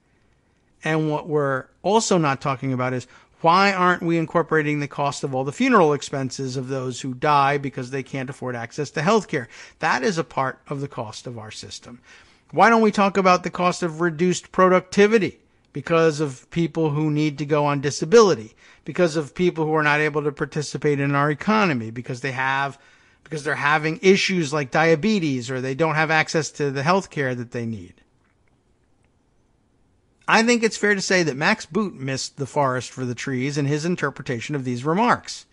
And what we're also not talking about is, why aren't we incorporating the cost of all the funeral expenses of those who die because they can't afford access to healthcare? That is a part of the cost of our system. Why don't we talk about the cost of reduced productivity because of people who need to go on disability, because of people who are not able to participate in our economy, because they're having issues like diabetes or they don't have access to the health care that they need? I think it's fair to say that Max Boot missed the forest for the trees in his interpretation of these remarks.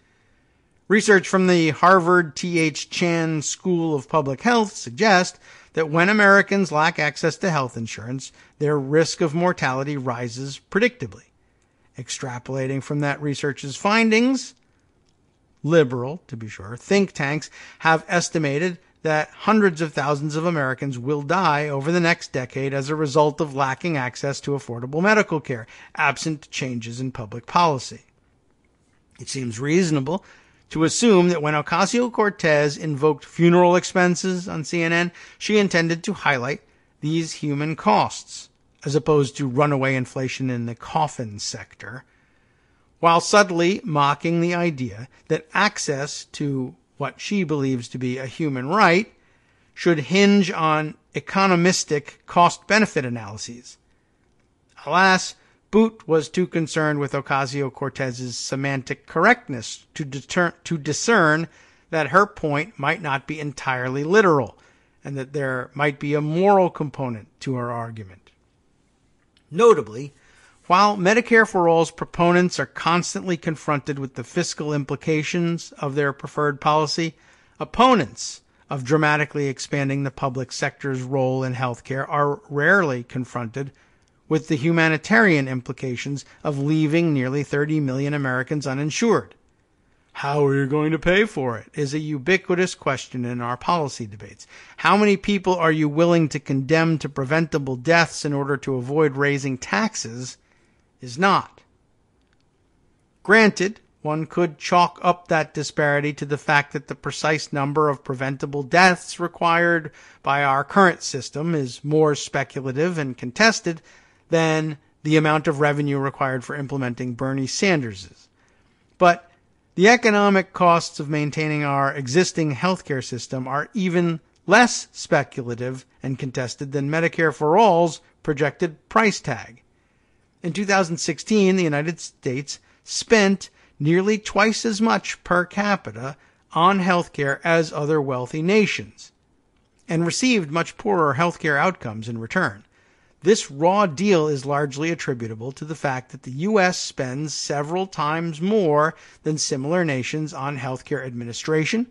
Research from the Harvard T.H. Chan School of Public Health suggests that when Americans lack access to health insurance, their risk of mortality rises predictably. Extrapolating from that research's findings, liberal, to be sure, think tanks have estimated that hundreds of thousands of Americans will die over the next decade as a result of lacking access to affordable medical care, absent changes in public policy. It seems reasonable to assume that when Ocasio-Cortez invoked funeral expenses on CNN, she intended to highlight these human costs, as opposed to runaway inflation in the coffin sector, while subtly mocking the idea that access to what she believes to be a human right should hinge on economistic cost-benefit analyses. Alas, Boot was too concerned with Ocasio-Cortez's semantic correctness to discern that her point might not be entirely literal, and that there might be a moral component to her argument. Notably, while Medicare for All's proponents are constantly confronted with the fiscal implications of their preferred policy, opponents of dramatically expanding the public sector's role in healthcare are rarely confronted with the humanitarian implications of leaving nearly 30 million Americans uninsured. How are you going to pay for it is a ubiquitous question in our policy debates. How many people are you willing to condemn to preventable deaths in order to avoid raising taxes is not. Granted, one could chalk up that disparity to the fact that the precise number of preventable deaths required by our current system is more speculative and contested than the amount of revenue required for implementing Bernie Sanders's. But the economic costs of maintaining our existing healthcare system are even less speculative and contested than Medicare for All's projected price tag. In 2016, the United States spent nearly twice as much per capita on healthcare as other wealthy nations, and received much poorer healthcare outcomes in return. This raw deal is largely attributable to the fact that the U.S. spends several times more than similar nations on healthcare administration,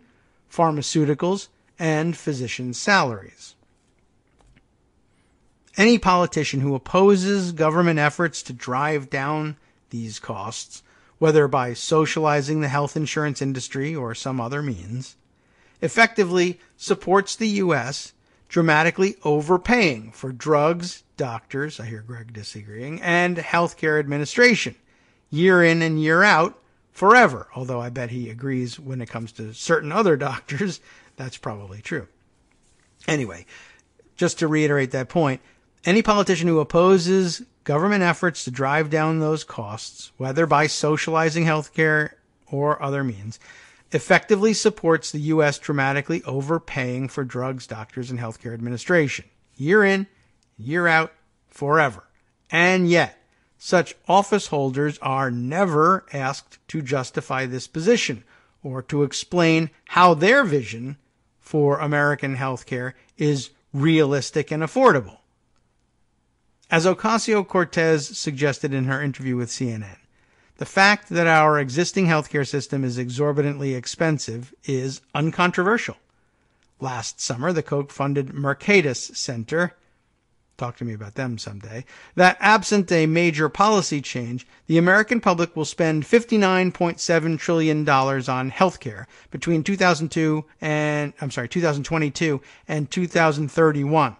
pharmaceuticals, and physician salaries. Any politician who opposes government efforts to drive down these costs, whether by socializing the health insurance industry or some other means, effectively supports the U.S. dramatically overpaying for drugs, doctors, I hear Greg disagreeing, and healthcare administration, year in and year out, forever. Although I bet he agrees when it comes to certain other doctors, that's probably true. Anyway, just to reiterate that point, any politician who opposes government efforts to drive down those costs, whether by socializing healthcare or other means, effectively supports the U.S. dramatically overpaying for drugs, doctors, and healthcare administration, year in, year out, forever. And yet, such office holders are never asked to justify this position or to explain how their vision for American healthcare is realistic and affordable. As Ocasio-Cortez suggested in her interview with CNN, the fact that our existing healthcare system is exorbitantly expensive is uncontroversial. Last summer, the Koch-funded Mercatus Center, talk to me about them someday, that absent a major policy change, the American public will spend $59.7 trillion on healthcare between 2022 and 2031.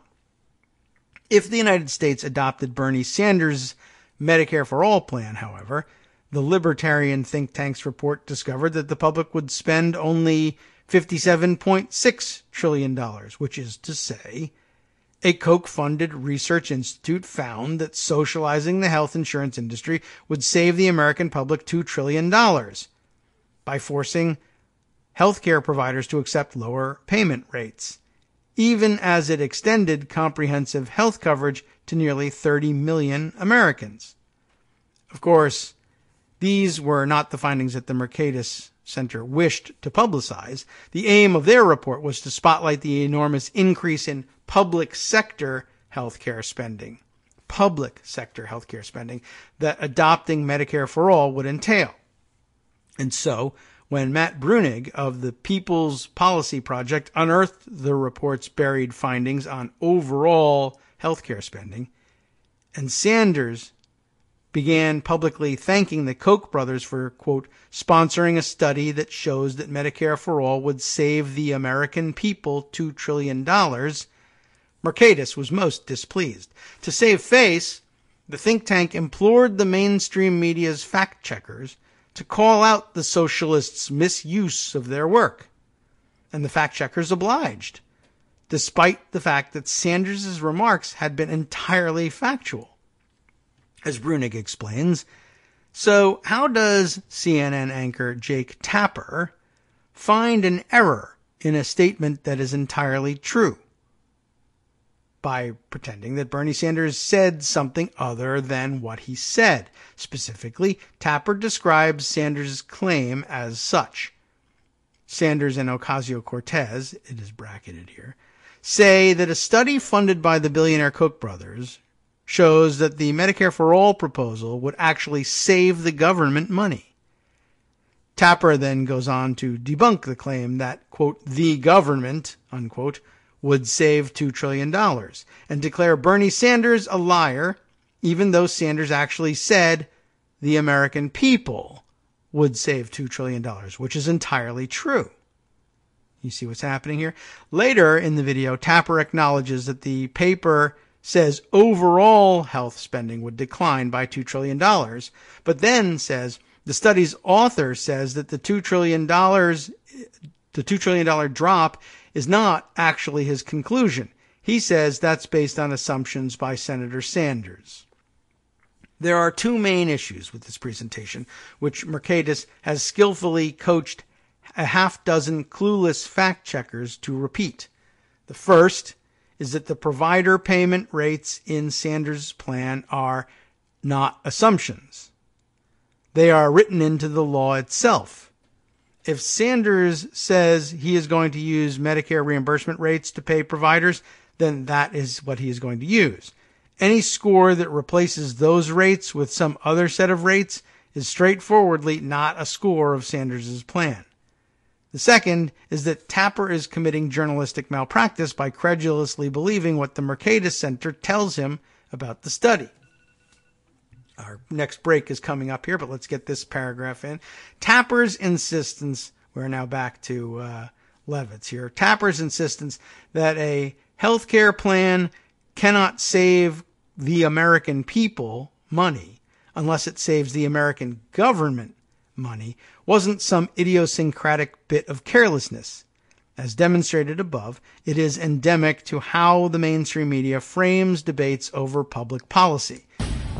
If the United States adopted Bernie Sanders' Medicare for All plan, however, the libertarian think tank's report discovered that the public would spend only $57.6 trillion, which is to say, a Koch-funded research institute found that socializing the health insurance industry would save the American public $2 trillion by forcing healthcare providers to accept lower payment rates, even as it extended comprehensive health coverage to nearly 30 million Americans. Of course, these were not the findings that the Mercatus Center wished to publicize. The aim of their report was to spotlight the enormous increase in public sector healthcare spending that adopting Medicare for All would entail. And so, when Matt Bruenig of the People's Policy Project unearthed the report's buried findings on overall healthcare spending, and Sanders began publicly thanking the Koch brothers for, quote, sponsoring a study that shows that Medicare for All would save the American people $2 trillion, Mercatus was most displeased. To save face, the think tank implored the mainstream media's fact-checkers to call out the socialists' misuse of their work. And the fact-checkers obliged, despite the fact that Sanders' remarks had been entirely factual. As Bruenig explains, so how does CNN anchor Jake Tapper find an error in a statement that is entirely true? By pretending that Bernie Sanders said something other than what he said. Specifically, Tapper describes Sanders' claim as such. Sanders and Ocasio-Cortez, it is bracketed here, say that a study funded by the billionaire Koch brothers shows that the Medicare for All proposal would actually save the government money. Tapper then goes on to debunk the claim that, quote, the government, unquote, would save $2 trillion and declare Bernie Sanders a liar, even though Sanders actually said the American people would save $2 trillion, which is entirely true. You see what's happening here? Later in the video, Tapper acknowledges that the paper says overall health spending would decline by $2 trillion, but then says the study's author says that the $2 trillion drop is not actually his conclusion. He says that's based on assumptions by Senator Sanders. There are two main issues with this presentation, which Mercatus has skillfully coached a half-dozen clueless fact-checkers to repeat. The first is that the provider payment rates in Sanders' plan are not assumptions. They are written into the law itself. If Sanders says he is going to use Medicare reimbursement rates to pay providers, then that is what he is going to use. Any score that replaces those rates with some other set of rates is straightforwardly not a score of Sanders' plan. The second is that Tapper is committing journalistic malpractice by credulously believing what the Mercatus Center tells him about the study. Our next break is coming up here, but let's get this paragraph in. Tapper's insistence, we're now back to Levitz here. Tapper's insistence that a healthcare plan cannot save the American people money unless it saves the American government money wasn't some idiosyncratic bit of carelessness. As demonstrated above, it is endemic to how the mainstream media frames debates over public policy.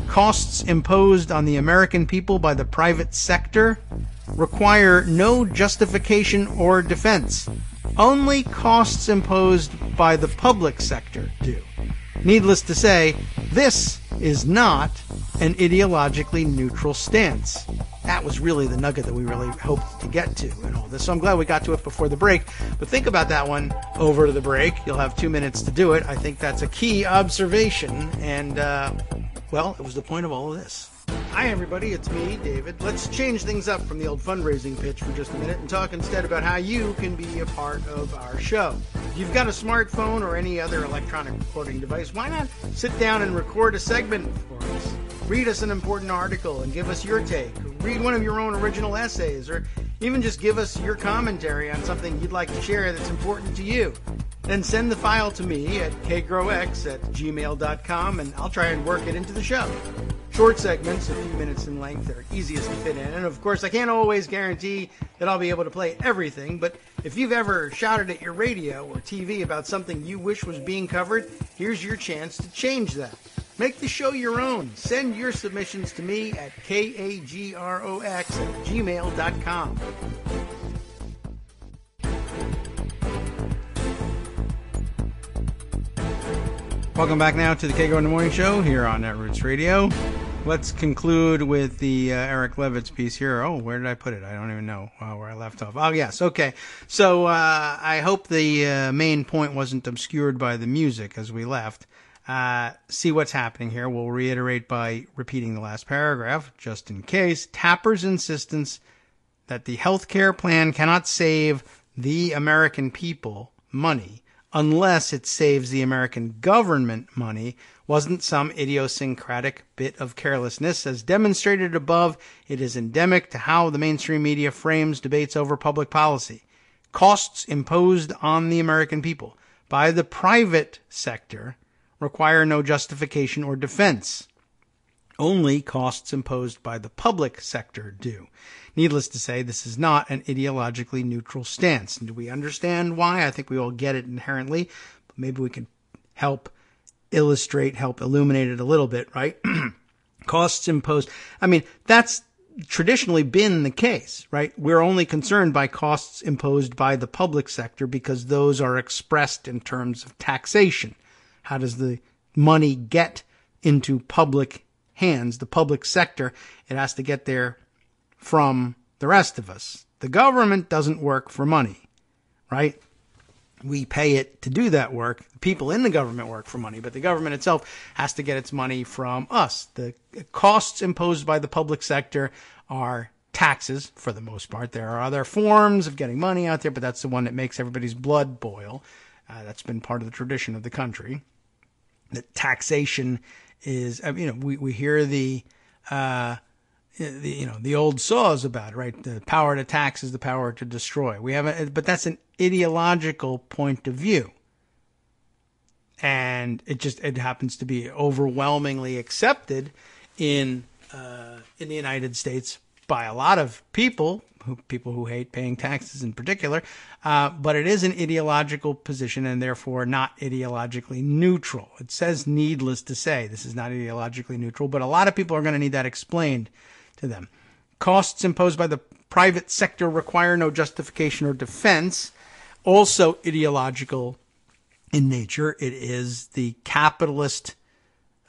Costs imposed on the American people by the private sector require no justification or defense. Only costs imposed by the public sector do. Needless to say, this is not an ideologically neutral stance. That was really the nugget that we really hoped to get to in all this. So I'm glad we got to it before the break. But think about that one over the break. You'll have 2 minutes to do it. I think that's a key observation. And, well, it was the point of all of this. Hi, everybody. It's me, David. Let's change things up from the old fundraising pitch for just a minute and talk instead about how you can be a part of our show. If you've got a smartphone or any other electronic recording device, why not sit down and record a segment for us? Read us an important article and give us your take. Read one of your own original essays, or even just give us your commentary on something you'd like to share that's important to you. Then send the file to me at kagrox@gmail.com, and I'll try and work it into the show. Short segments, a few minutes in length, are easiest to fit in. And of course, I can't always guarantee that I'll be able to play everything, but if you've ever shouted at your radio or TV about something you wish was being covered, here's your chance to change that. Make the show your own. Send your submissions to me at kagrox@gmail.com. Welcome back now to the Kagro in the Morning Show here on Netroots Radio. Let's conclude with the Eric Levitz piece here. Oh, where did I put it? I don't even know where I left off. Oh, yes. Okay. So I hope the main point wasn't obscured by the music as we left. See what's happening here. We'll reiterate by repeating the last paragraph, just in case. Tapper's insistence that the healthcare plan cannot save the American people money unless it saves the American government money wasn't some idiosyncratic bit of carelessness. As demonstrated above, it is endemic to how the mainstream media frames debates over public policy. Costs imposed on the American people by the private sector require no justification or defense. Only costs imposed by the public sector do. Needless to say, this is not an ideologically neutral stance. And do we understand why? I think we all get it inherently, but maybe we can help illustrate, help illuminate it a little bit, right? Costs imposed. I mean, that's traditionally been the case, right? We're only concerned by costs imposed by the public sector because those are expressed in terms of taxation. How does the money get into public hands, the public sector? It has to get there from the rest of us. The government doesn't work for money, right? We pay it to do that work. The people in the government work for money, but the government itself has to get its money from us. The costs imposed by the public sector are taxes, for the most part. There are other forms of getting money out there, but that's the one that makes everybody's blood boil. That's been part of the tradition of the country. That taxation is, we hear the old saws about it, right? The power to tax is the power to destroy. But that's an ideological point of view. And it happens to be overwhelmingly accepted in the United States by a lot of people who hate paying taxes in particular. But it is an ideological position and therefore not ideologically neutral. It says, needless to say, this is not ideologically neutral, but a lot of people are going to need that explained to them. Costs imposed by the private sector require no justification or defense. Also ideological in nature. It is the capitalist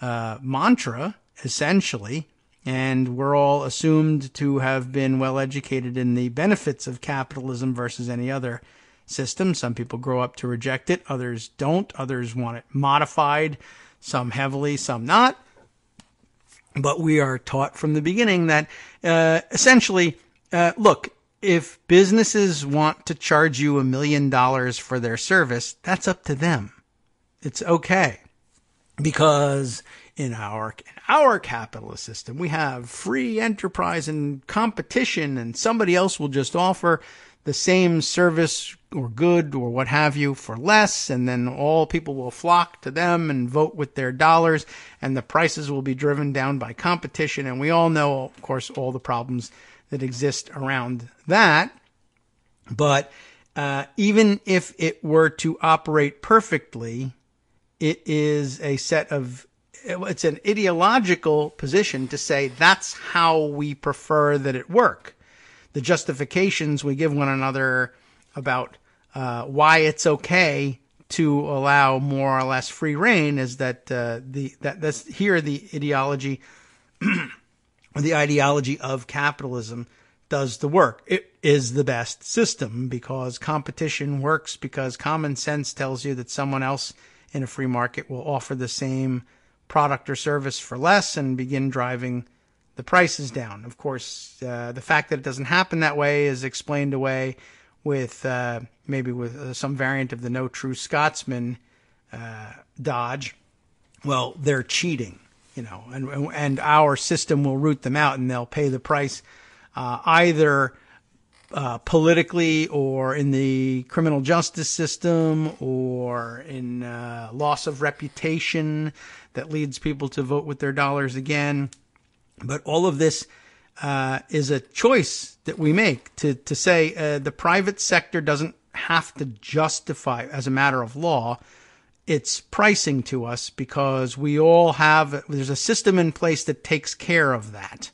mantra, essentially, and we're all assumed to have been well educated in the benefits of capitalism versus any other system. Some people grow up to reject it, others don't. Others want it modified, some heavily, some not. But we are taught from the beginning that essentially, look, if businesses want to charge you $1 million for their service, that's up to them. It's okay. Because in our capitalist system, we have free enterprise and competition, and somebody else will just offer the same service or good or what have you for less, and then all people will flock to them and vote with their dollars, and the prices will be driven down by competition. And we all know, of course, all the problems that exist around that. But even if it were to operate perfectly, it is it's an ideological position to say that's how we prefer that it work. The justifications we give one another about why it's okay to allow more or less free reign is that that's here the ideology or the ideology of capitalism does the work. It is the best system because competition works, because common sense tells you that someone else in a free market will offer the same product or service for less and begin driving the prices down. Of course, the fact that it doesn't happen that way is explained away with maybe with some variant of the no true Scotsman dodge. Well, they're cheating, and our system will root them out, and they'll pay the price either politically or in the criminal justice system or in loss of reputation that leads people to vote with their dollars again. But all of this is a choice that we make to say the private sector doesn't have to justify, as a matter of law, its pricing to us because there's a system in place that takes care of that.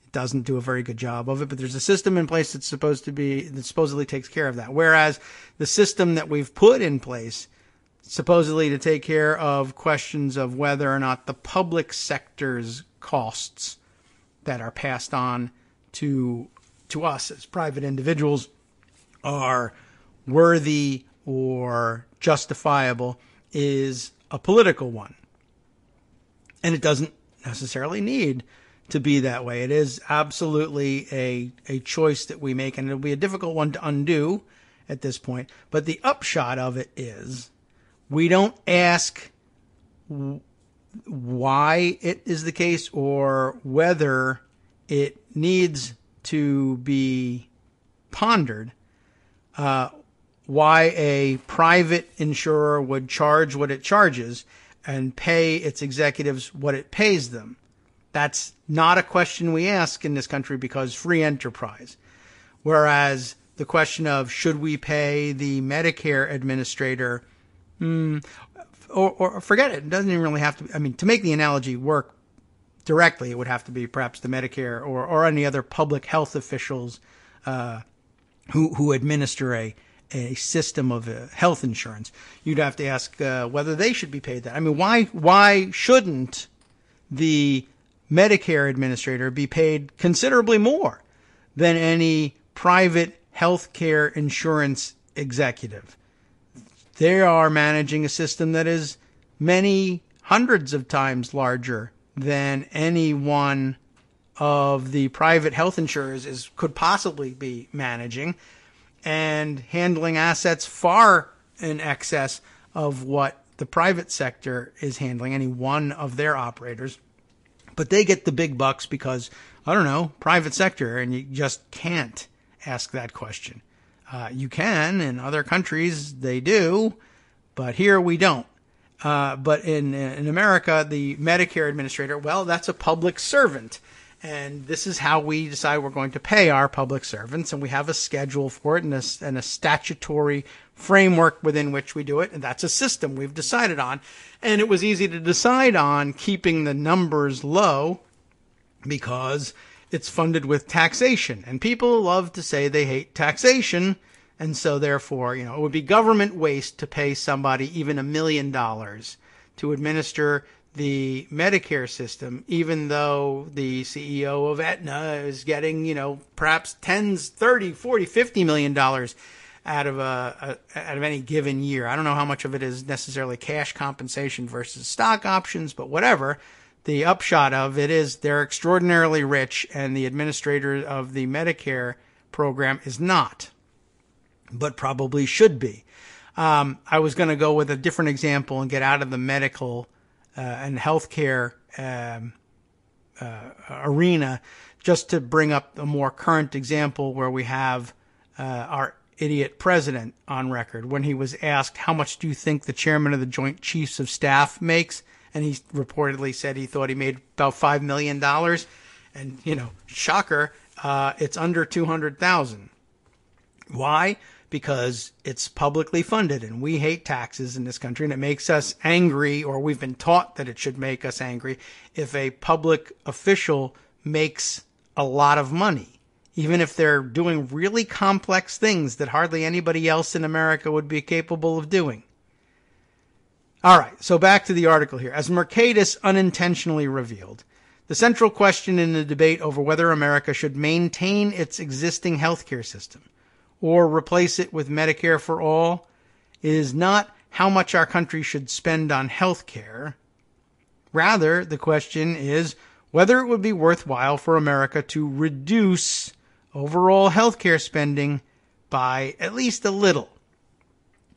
It doesn't do a very good job of it, but there's a system in place that supposedly takes care of that. Whereas the system that we've put in place supposedly to take care of questions of whether or not the public sector's costs that are passed on to us as private individuals are worthy or justifiable is a political one. And it doesn't necessarily need to be that way. It is absolutely a choice that we make, and it'll be a difficult one to undo at this point. But the upshot of it is we don't ask why it is the case or whether it needs to be pondered, why a private insurer would charge what it charges and pay its executives what it pays them. That's not a question we ask in this country because free enterprise. Whereas the question of should we pay the Medicare administrator, or forget it. It doesn't even really have to be. I mean, to make the analogy work directly, it would have to be perhaps the Medicare or any other public health officials who administer a system of health insurance. You'd have to ask whether they should be paid that. I mean, why shouldn't the Medicare administrator be paid considerably more than any private healthcare insurance executive? They are managing a system that is many hundreds of times larger than any one of the private health insurers could possibly be managing, and handling assets far in excess of what the private sector is handling, any one of their operators. But they get the big bucks because, I don't know, private sector, and you just can't ask that question. You can, in other countries they do, but here we don't. But in America, the Medicare administrator, well, that's a public servant. And this is how we decide we're going to pay our public servants. And we have a schedule for it and a statutory framework within which we do it. And that's a system we've decided on. And it was easy to decide on keeping the numbers low because it's funded with taxation. And people love to say they hate taxation. And so therefore, it would be government waste to pay somebody even $1 million to administer the Medicare system, even though the CEO of Aetna is getting, perhaps tens, 30, 40, $50 million out of any given year. I don't know how much of it is necessarily cash compensation versus stock options, but whatever. The upshot of it is they're extraordinarily rich, and the administrator of the Medicare program is not, but probably should be. I was going to go with a different example and get out of the medical and healthcare arena, just to bring up a more current example where we have our idiot president on record when he was asked, how much do you think the chairman of the Joint Chiefs of Staff makes? And he reportedly said he thought he made about $5 million. And, shocker, it's under $200,000. Why? Because it's publicly funded, and we hate taxes in this country, and it makes us angry, or we've been taught that it should make us angry, if a public official makes a lot of money, even if they're doing really complex things that hardly anybody else in America would be capable of doing. All right, so back to the article here. As Mercatus unintentionally revealed, the central question in the debate over whether America should maintain its existing healthcare system or replace it with Medicare for all is not how much our country should spend on healthcare. Rather, the question is whether it would be worthwhile for America to reduce overall healthcare spending by at least a little,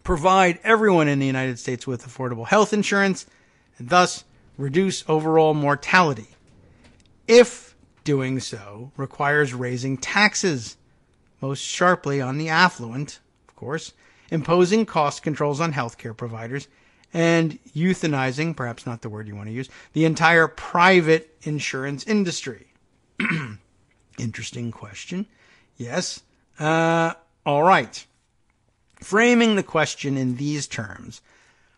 provide everyone in the United States with affordable health insurance, and thus reduce overall mortality, if doing so requires raising taxes, most sharply on the affluent, of course, imposing cost controls on healthcare providers, and euthanizing, perhaps not the word you want to use, the entire private insurance industry. Interesting question. Yes. All right. Framing the question in these terms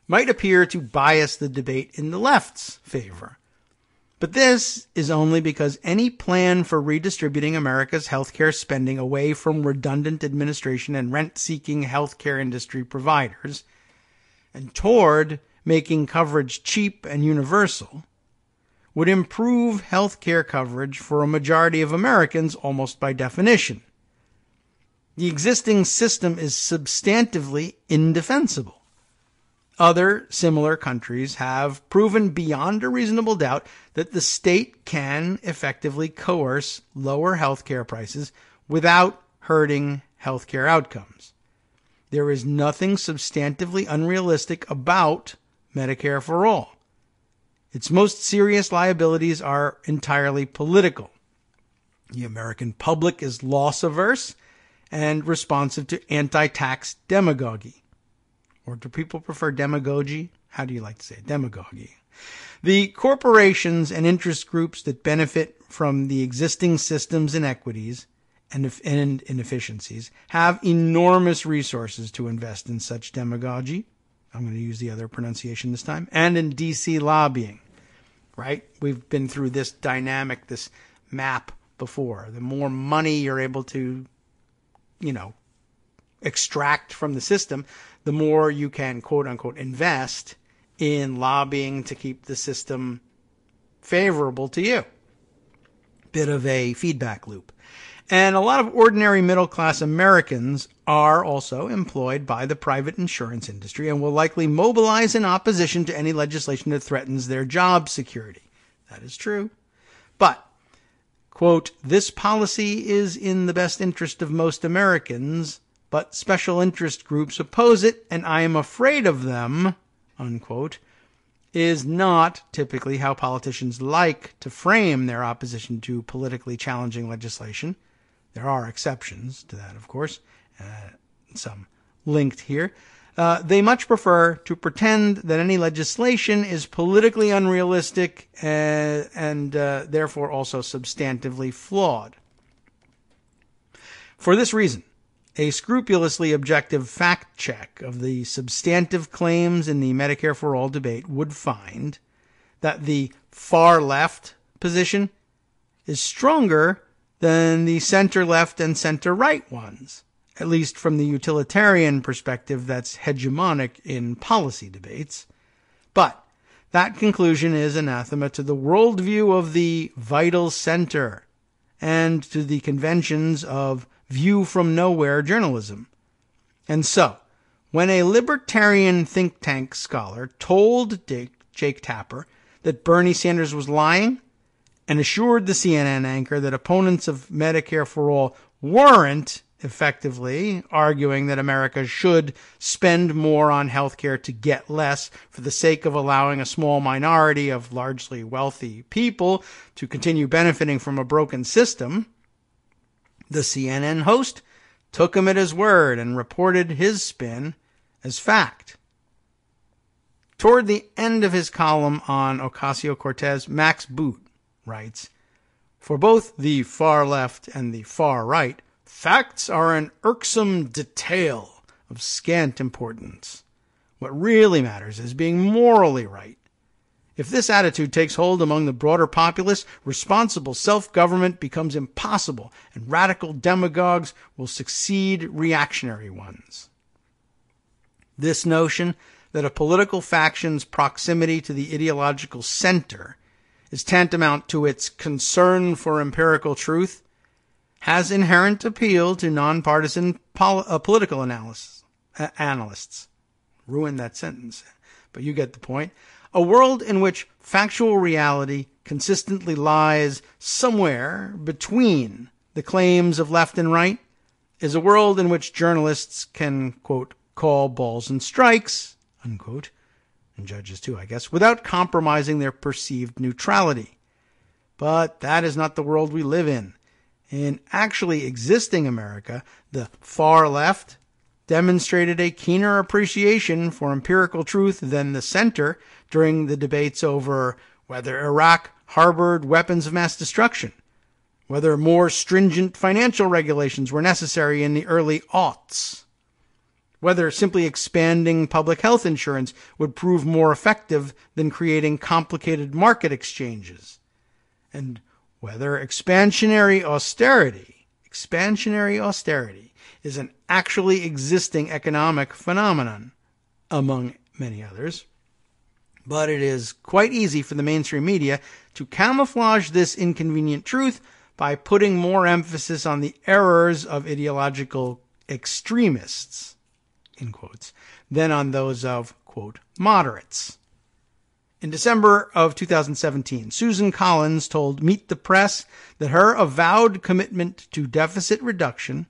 might appear to bias the debate in the left's favor. But this is only because any plan for redistributing America's healthcare spending away from redundant administration and rent-seeking healthcare industry providers and toward making coverage cheap and universal would improve healthcare coverage for a majority of Americans almost by definition. The existing system is substantively indefensible. Other similar countries have proven beyond a reasonable doubt that the state can effectively coerce lower healthcare prices without hurting healthcare outcomes. There is nothing substantively unrealistic about Medicare for all. Its most serious liabilities are entirely political. The American public is loss-averse and responsive to anti-tax demagogy. Or do people prefer demagogy? How do you like to say it? Demagogy. The corporations and interest groups that benefit from the existing systems inequities and inefficiencies have enormous resources to invest in such demagogy. I'm going to use the other pronunciation this time. And in D.C. lobbying, right? We've been through this dynamic, this map before. The more money you're able to, extract from the system, the more you can, quote unquote, invest in lobbying to keep the system favorable to you. Bit of a feedback loop. And a lot of ordinary middle-class Americans are also employed by the private insurance industry and will likely mobilize in opposition to any legislation that threatens their job security. That is true. But, quote, this policy is in the best interest of most Americans, but special interest groups oppose it, and I am afraid of them, unquote, is not typically how politicians like to frame their opposition to politically challenging legislation. There are exceptions to that, of course, some linked here. They much prefer to pretend that any legislation is politically unrealistic and therefore also substantively flawed. For this reason, a scrupulously objective fact check of the substantive claims in the Medicare for All debate would find that the far left position is stronger than the center left and center right ones, at least from the utilitarian perspective that's hegemonic in policy debates. But that conclusion is anathema to the worldview of the vital center and to the conventions of view from nowhere journalism. And so, when a libertarian think tank scholar told Jake Tapper that Bernie Sanders was lying and assured the CNN anchor that opponents of Medicare for All weren't effectively arguing that America should spend more on healthcare to get less for the sake of allowing a small minority of largely wealthy people to continue benefiting from a broken system, the CNN host took him at his word and reported his spin as fact. Toward the end of his column on Ocasio-Cortez, Max Boot writes, "For both the far left and the far right, facts are an irksome detail of scant importance. What really matters is being morally right. If this attitude takes hold among the broader populace, responsible self-government becomes impossible, and radical demagogues will succeed reactionary ones." This notion that a political faction's proximity to the ideological center is tantamount to its concern for empirical truth has inherent appeal to nonpartisan political analysts. Ruined that sentence, but you get the point. A world in which factual reality consistently lies somewhere between the claims of left and right is a world in which journalists can, quote, call balls and strikes, unquote, and judges too, I guess, without compromising their perceived neutrality. But that is not the world we live in. In actually existing America, the far left demonstrated a keener appreciation for empirical truth than the center during the debates over whether Iraq harbored weapons of mass destruction, whether more stringent financial regulations were necessary in the early aughts, whether simply expanding public health insurance would prove more effective than creating complicated market exchanges, and whether expansionary austerity is an actually existing economic phenomenon, among many others. But it is quite easy for the mainstream media to camouflage this inconvenient truth by putting more emphasis on the errors of ideological extremists, in quotes, than on those of, quote, moderates. In December of 2017, Susan Collins told Meet the Press that her avowed commitment to deficit reduction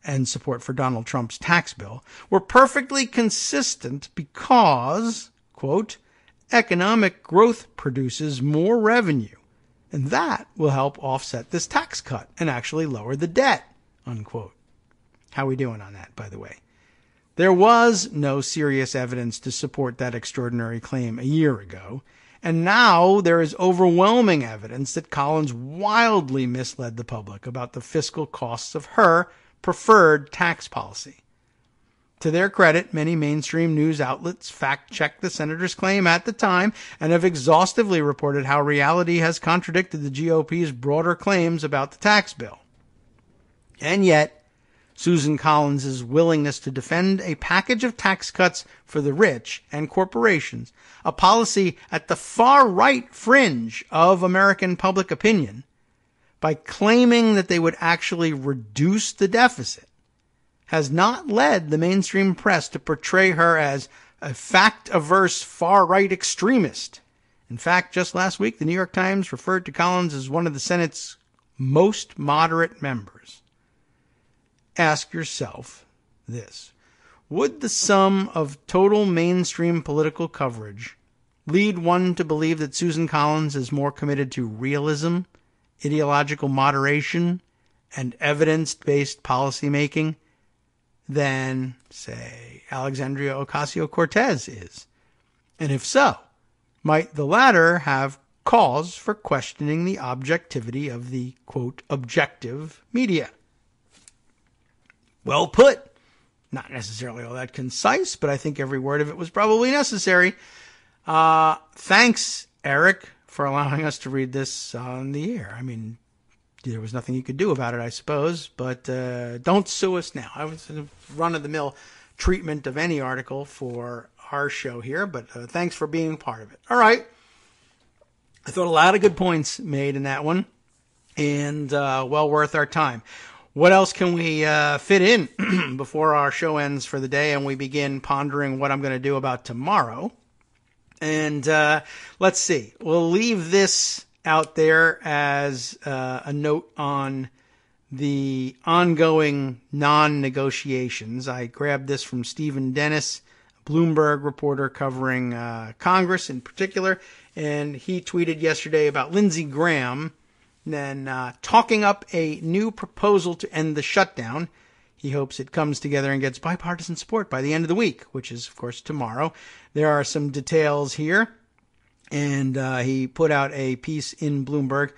and support for Donald Trump's tax bill were perfectly consistent because, quote, economic growth produces more revenue, and that will help offset this tax cut and actually lower the debt, unquote. How are we doing on that, by the way? There was no serious evidence to support that extraordinary claim a year ago, and now there is overwhelming evidence that Collins wildly misled the public about the fiscal costs of her preferred tax policy. To their credit, many mainstream news outlets fact-checked the senator's claim at the time and have exhaustively reported how reality has contradicted the GOP's broader claims about the tax bill. And yet, Susan Collins' willingness to defend a package of tax cuts for the rich and corporations, a policy at the far right fringe of American public opinion, by claiming that they would actually reduce the deficit, has not led the mainstream press to portray her as a fact-averse far-right extremist. In fact, just last week, the New York Times referred to Collins as one of the Senate's most moderate members. Ask yourself this. Would the sum of total mainstream political coverage lead one to believe that Susan Collins is more committed to realism, ideological moderation, and evidence-based policymaking than, say, Alexandria Ocasio-Cortez is? And if so, might the latter have cause for questioning the objectivity of the, quote, objective media? Well put. Not necessarily all that concise, but I think every word of it was probably necessary. Thanks, Eric, for allowing us to read this on the air. I mean, there was nothing you could do about it, I suppose, but don't sue us now. I was in a run-of-the-mill treatment of any article for our show here, but thanks for being part of it. All right. I thought a lot of good points made in that one, and well worth our time. What else can we fit in before our show ends for the day and we begin pondering what I'm going to do about tomorrow? And let's see. We'll leave this out there as a note on the ongoing non-negotiations. I grabbed this from Stephen Dennis, Bloomberg reporter covering Congress in particular, and he tweeted yesterday about Lindsey Graham then talking up a new proposal to end the shutdown. He hopes it comes together and gets bipartisan support by the end of the week, which is, of course, tomorrow. There are some details here, and he put out a piece in Bloomberg,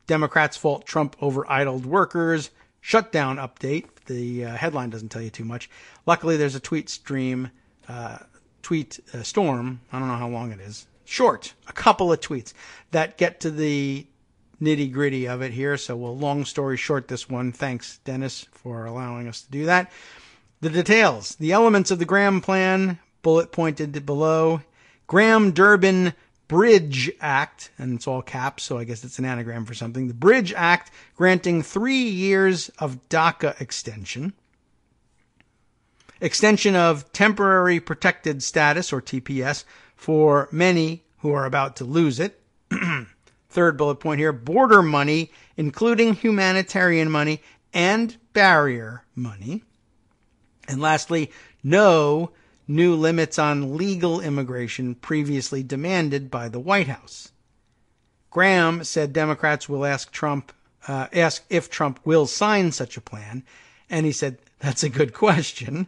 Democrats fault Trump over idled workers, shutdown update. The headline doesn't tell you too much. Luckily, there's a tweet storm. I don't know how long it is. Short, a couple of tweets that get to the nitty-gritty of it here. So we'll long story short this one. Thanks, Dennis, for allowing us to do that. The details. The elements of the Graham plan, bullet pointed below. Graham-Durbin Bridge Act, and it's all caps, so I guess it's an anagram for something. The Bridge Act granting 3 years of DACA extension. Extension of temporary protected status, or TPS, for many who are about to lose it. Third bullet point here, border money, including humanitarian money and barrier money. And lastly, no new limits on legal immigration previously demanded by the White House. Graham said Democrats will ask if Trump will sign such a plan, and he said that's a good question.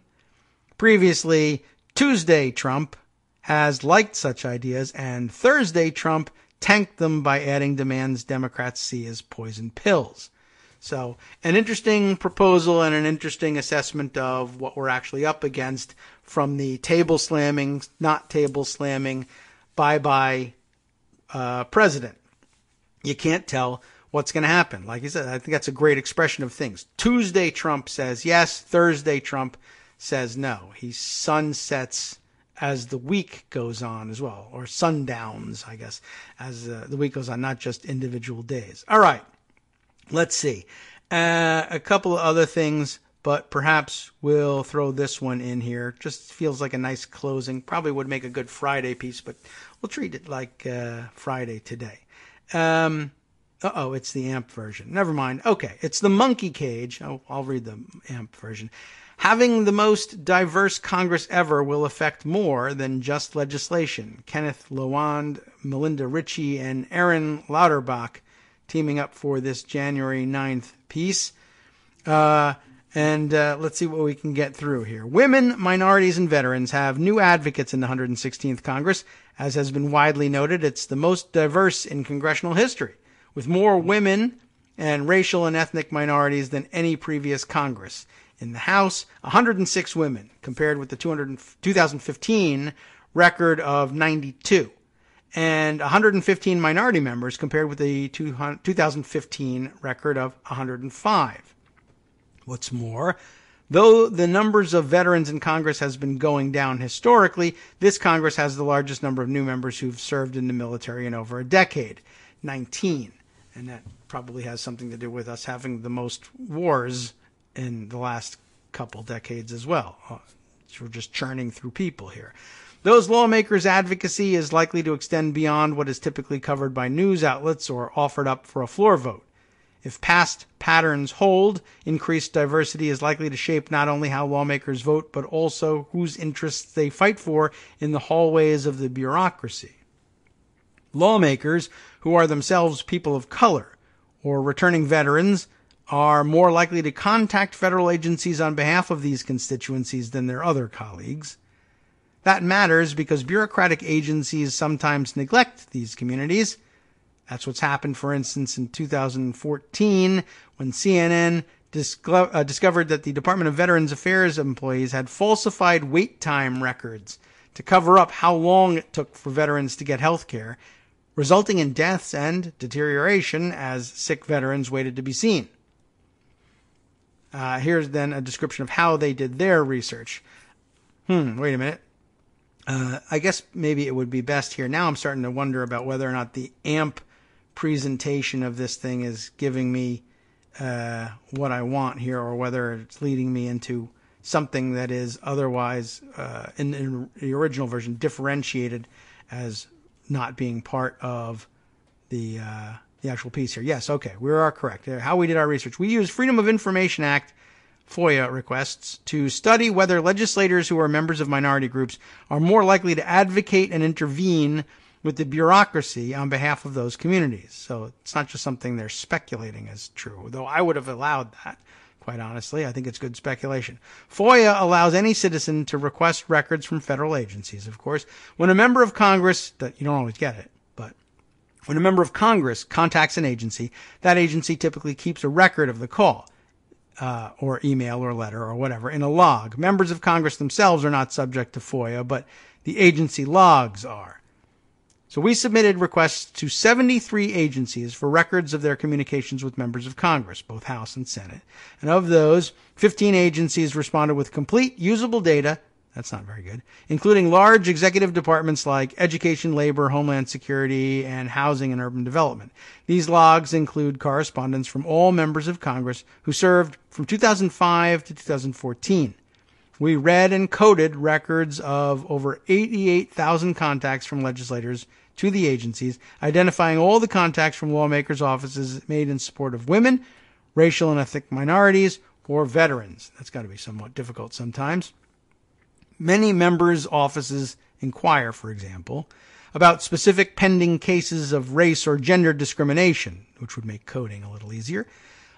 Previously, Tuesday Trump has liked such ideas, and Thursday Trump tanked them by adding demands Democrats see as poison pills. So an interesting proposal and an interesting assessment of what we're actually up against from the table slamming, not table slamming, bye-bye president. You can't tell what's going to happen. Like you said, I think that's a great expression of things. Tuesday Trump says yes, Thursday Trump says no. He sunsets as the week goes on as well, or sundowns, I guess, as the week goes on, not just individual days. All right. Let's see. A couple of other things, but perhaps we'll throw this one in here. Just feels like a nice closing. Probably would make a good Friday piece, but we'll treat it like Friday today. It's the AMP version. Never mind. Okay, it's the monkey cage. I'll read the AMP version. Having the most diverse Congress ever will affect more than just legislation. Kenneth Lowand, Melinda Ritchie, and Aaron Lauterbach teaming up for this January 9th piece. Let's see what we can get through here. Women, minorities, and veterans have new advocates in the 116th Congress. As has been widely noted, it's the most diverse in congressional history, with more women and racial and ethnic minorities than any previous Congress. In the House, 106 women, compared with the 2015 record of 92. And 115 minority members compared with the 2015 record of 105. What's more, though the numbers of veterans in Congress has been going down historically, this Congress has the largest number of new members who've served in the military in over a decade, 19. And that probably has something to do with us having the most wars in the last couple decades as well. We're just churning through people here. Those lawmakers' advocacy is likely to extend beyond what is typically covered by news outlets or offered up for a floor vote. If past patterns hold, increased diversity is likely to shape not only how lawmakers vote, but also whose interests they fight for in the hallways of the bureaucracy. Lawmakers, who are themselves people of color or returning veterans, are more likely to contact federal agencies on behalf of these constituencies than their other colleagues. That matters because bureaucratic agencies sometimes neglect these communities. That's what's happened, for instance, in 2014 when CNN discovered that the Department of Veterans Affairs employees had falsified wait time records to cover up how long it took for veterans to get health care, resulting in deaths and deterioration as sick veterans waited to be seen. Here's then a description of how they did their research. Wait a minute. I guess maybe it would be best here. Now I'm starting to wonder about whether or not the AMP presentation of this thing is giving me what I want here, or whether it's leading me into something that is otherwise, in the original version, differentiated as not being part of the the actual piece here. Yes, okay, we are correct. How we did our research. We used Freedom of Information Act FOIA requests to study whether legislators who are members of minority groups are more likely to advocate and intervene with the bureaucracy on behalf of those communities. So it's not just something they're speculating is true, though I would have allowed that, quite honestly. I think it's good speculation. FOIA allows any citizen to request records from federal agencies, of course. When a member of Congress, you don't always get it, but when a member of Congress contacts an agency, that agency typically keeps a record of the call. Or email or letter or whatever in a log. Members of Congress themselves are not subject to FOIA, but the agency logs are. So we submitted requests to 73 agencies for records of their communications with members of Congress, both House and Senate. And of those, 15 agencies responded with complete, usable data. That's not very good, including large executive departments like Education, Labor, Homeland Security, and Housing and Urban Development. These logs include correspondence from all members of Congress who served from 2005 to 2014. We read and coded records of over 88,000 contacts from legislators to the agencies, identifying all the contacts from lawmakers' offices made in support of women, racial and ethnic minorities, or veterans. That's got to be somewhat difficult sometimes. Many members' offices inquire, for example, about specific pending cases of race or gender discrimination, which would make coding a little easier.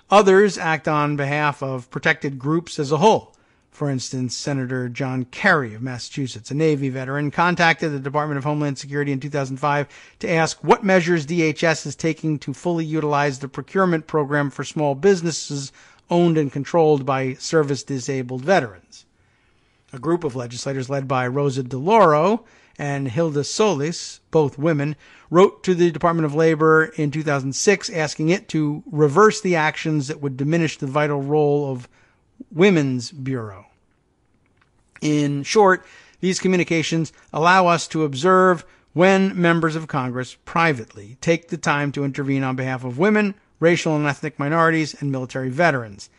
Others act on behalf of protected groups as a whole. For instance, Senator John Kerry of Massachusetts, a Navy veteran, contacted the Department of Homeland Security in 2005 to ask what measures DHS is taking to fully utilize the procurement program for small businesses owned and controlled by service-disabled veterans. A group of legislators led by Rosa DeLauro and Hilda Solis, both women, wrote to the Department of Labor in 2006 asking it to reverse the actions that would diminish the vital role of Women's Bureau. In short, these communications allow us to observe when members of Congress privately take the time to intervene on behalf of women, racial and ethnic minorities, and military veterans.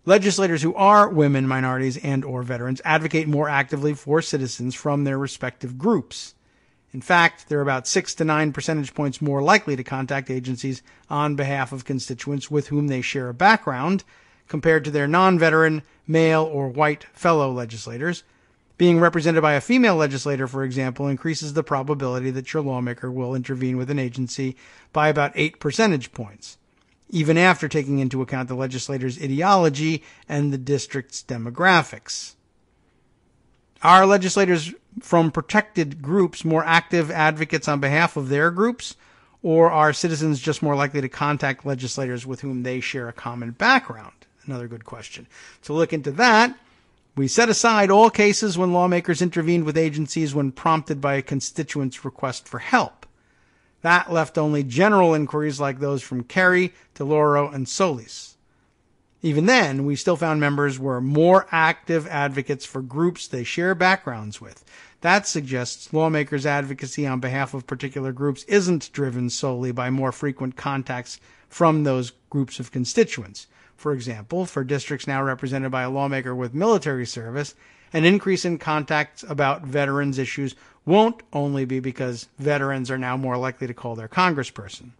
Legislators who are women, minorities, and or veterans advocate more actively for citizens from their respective groups. In fact, they're about 6 to 9 percentage points more likely to contact agencies on behalf of constituents with whom they share a background compared to their non-veteran, male, or white fellow legislators. Being represented by a female legislator, for example, increases the probability that your lawmaker will intervene with an agency by about 8 percentage points, even after taking into account the legislator's ideology and the district's demographics. Are legislators from protected groups more active advocates on behalf of their groups, or are citizens just more likely to contact legislators with whom they share a common background? Another good question. To look into that, we set aside all cases when lawmakers intervened with agencies when prompted by a constituent's request for help. That left only general inquiries like those from Kerry, DeLauro, and Solis. Even then, we still found members were more active advocates for groups they share backgrounds with. That suggests lawmakers' advocacy on behalf of particular groups isn't driven solely by more frequent contacts from those groups of constituents. For example, for districts now represented by a lawmaker with military service, an increase in contacts about veterans issues won't only be because veterans are now more likely to call their congressperson.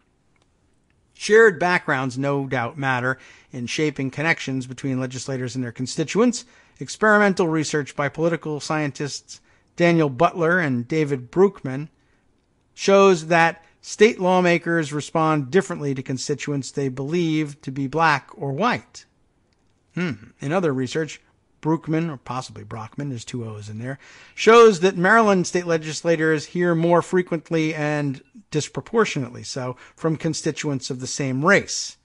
Shared backgrounds no doubt matter in shaping connections between legislators and their constituents. Experimental research by political scientists Daniel Butler and David Bruckman shows that state lawmakers respond differently to constituents they believe to be black or white. In other research, Bruckman, or possibly Brockman, there's 2 O's in there, shows that Maryland state legislators hear more frequently and disproportionately so from constituents of the same race.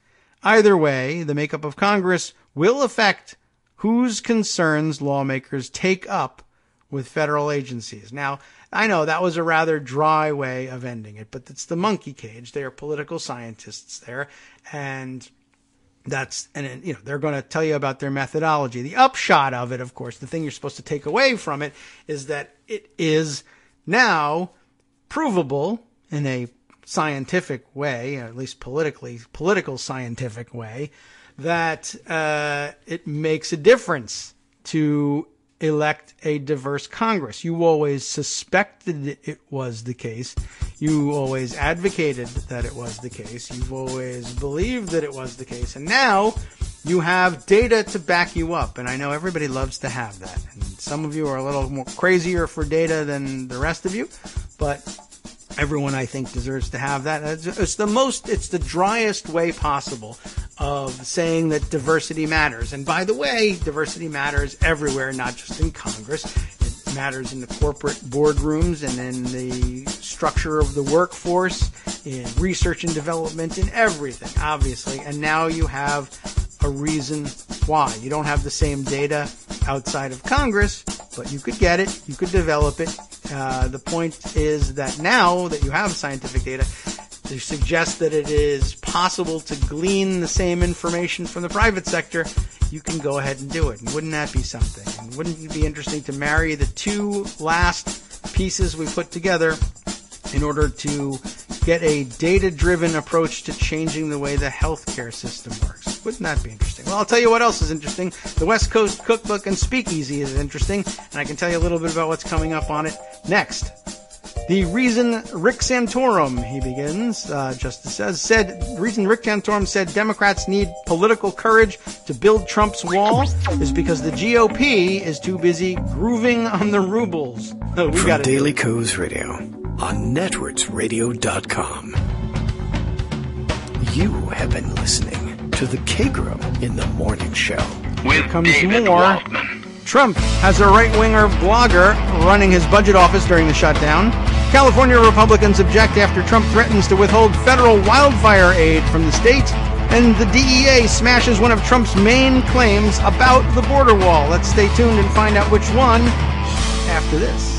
Either way, the makeup of Congress will affect whose concerns lawmakers take up with federal agencies. Now, I know that was a rather dry way of ending it, but it's the monkey cage. They are political scientists there, and they're going to tell you about their methodology. The upshot of it, of course, the thing you're supposed to take away from it is that it is now provable in a scientific way, at least political scientific way, that it makes a difference to elect a diverse Congress. You always suspected it was the case. You always advocated that it was the case. You've always believed that it was the case. And now you have data to back you up. And I know everybody loves to have that. And some of you are a little more crazier for data than the rest of you. But everyone, I think, deserves to have that. It's the driest way possible of saying that diversity matters. And by the way, diversity matters everywhere, not just in Congress. It matters in the corporate boardrooms and in the structure of the workforce, in research and development, in everything, obviously. And now you have a reason why. You don't have the same data outside of Congress, but you could get it. You could develop it. The point is that now that you have scientific data, to suggest that it is possible to glean the same information from the private sector, you can go ahead and do it. And wouldn't that be something? And wouldn't it be interesting to marry the two last pieces we put together in order to get a data-driven approach to changing the way the healthcare system works? Wouldn't that be interesting? Well, I'll tell you what else is interesting. The West Coast Cookbook and Speakeasy is interesting, and I can tell you a little bit about what's coming up on it next. The reason Rick Santorum, he begins, Justice said, the reason Rick Santorum said Democrats need political courage to build Trump's wall is because the GOP is too busy grooving on the rubles. From Daily Kos Radio on networksradio.com. You have been listening to the Kagro in the Morning Show. Here comes more. Trump has a right-winger blogger running his budget office during the shutdown. California Republicans object after Trump threatens to withhold federal wildfire aid from the state. And the DEA smashes one of Trump's main claims about the border wall. Let's stay tuned and find out which one after this.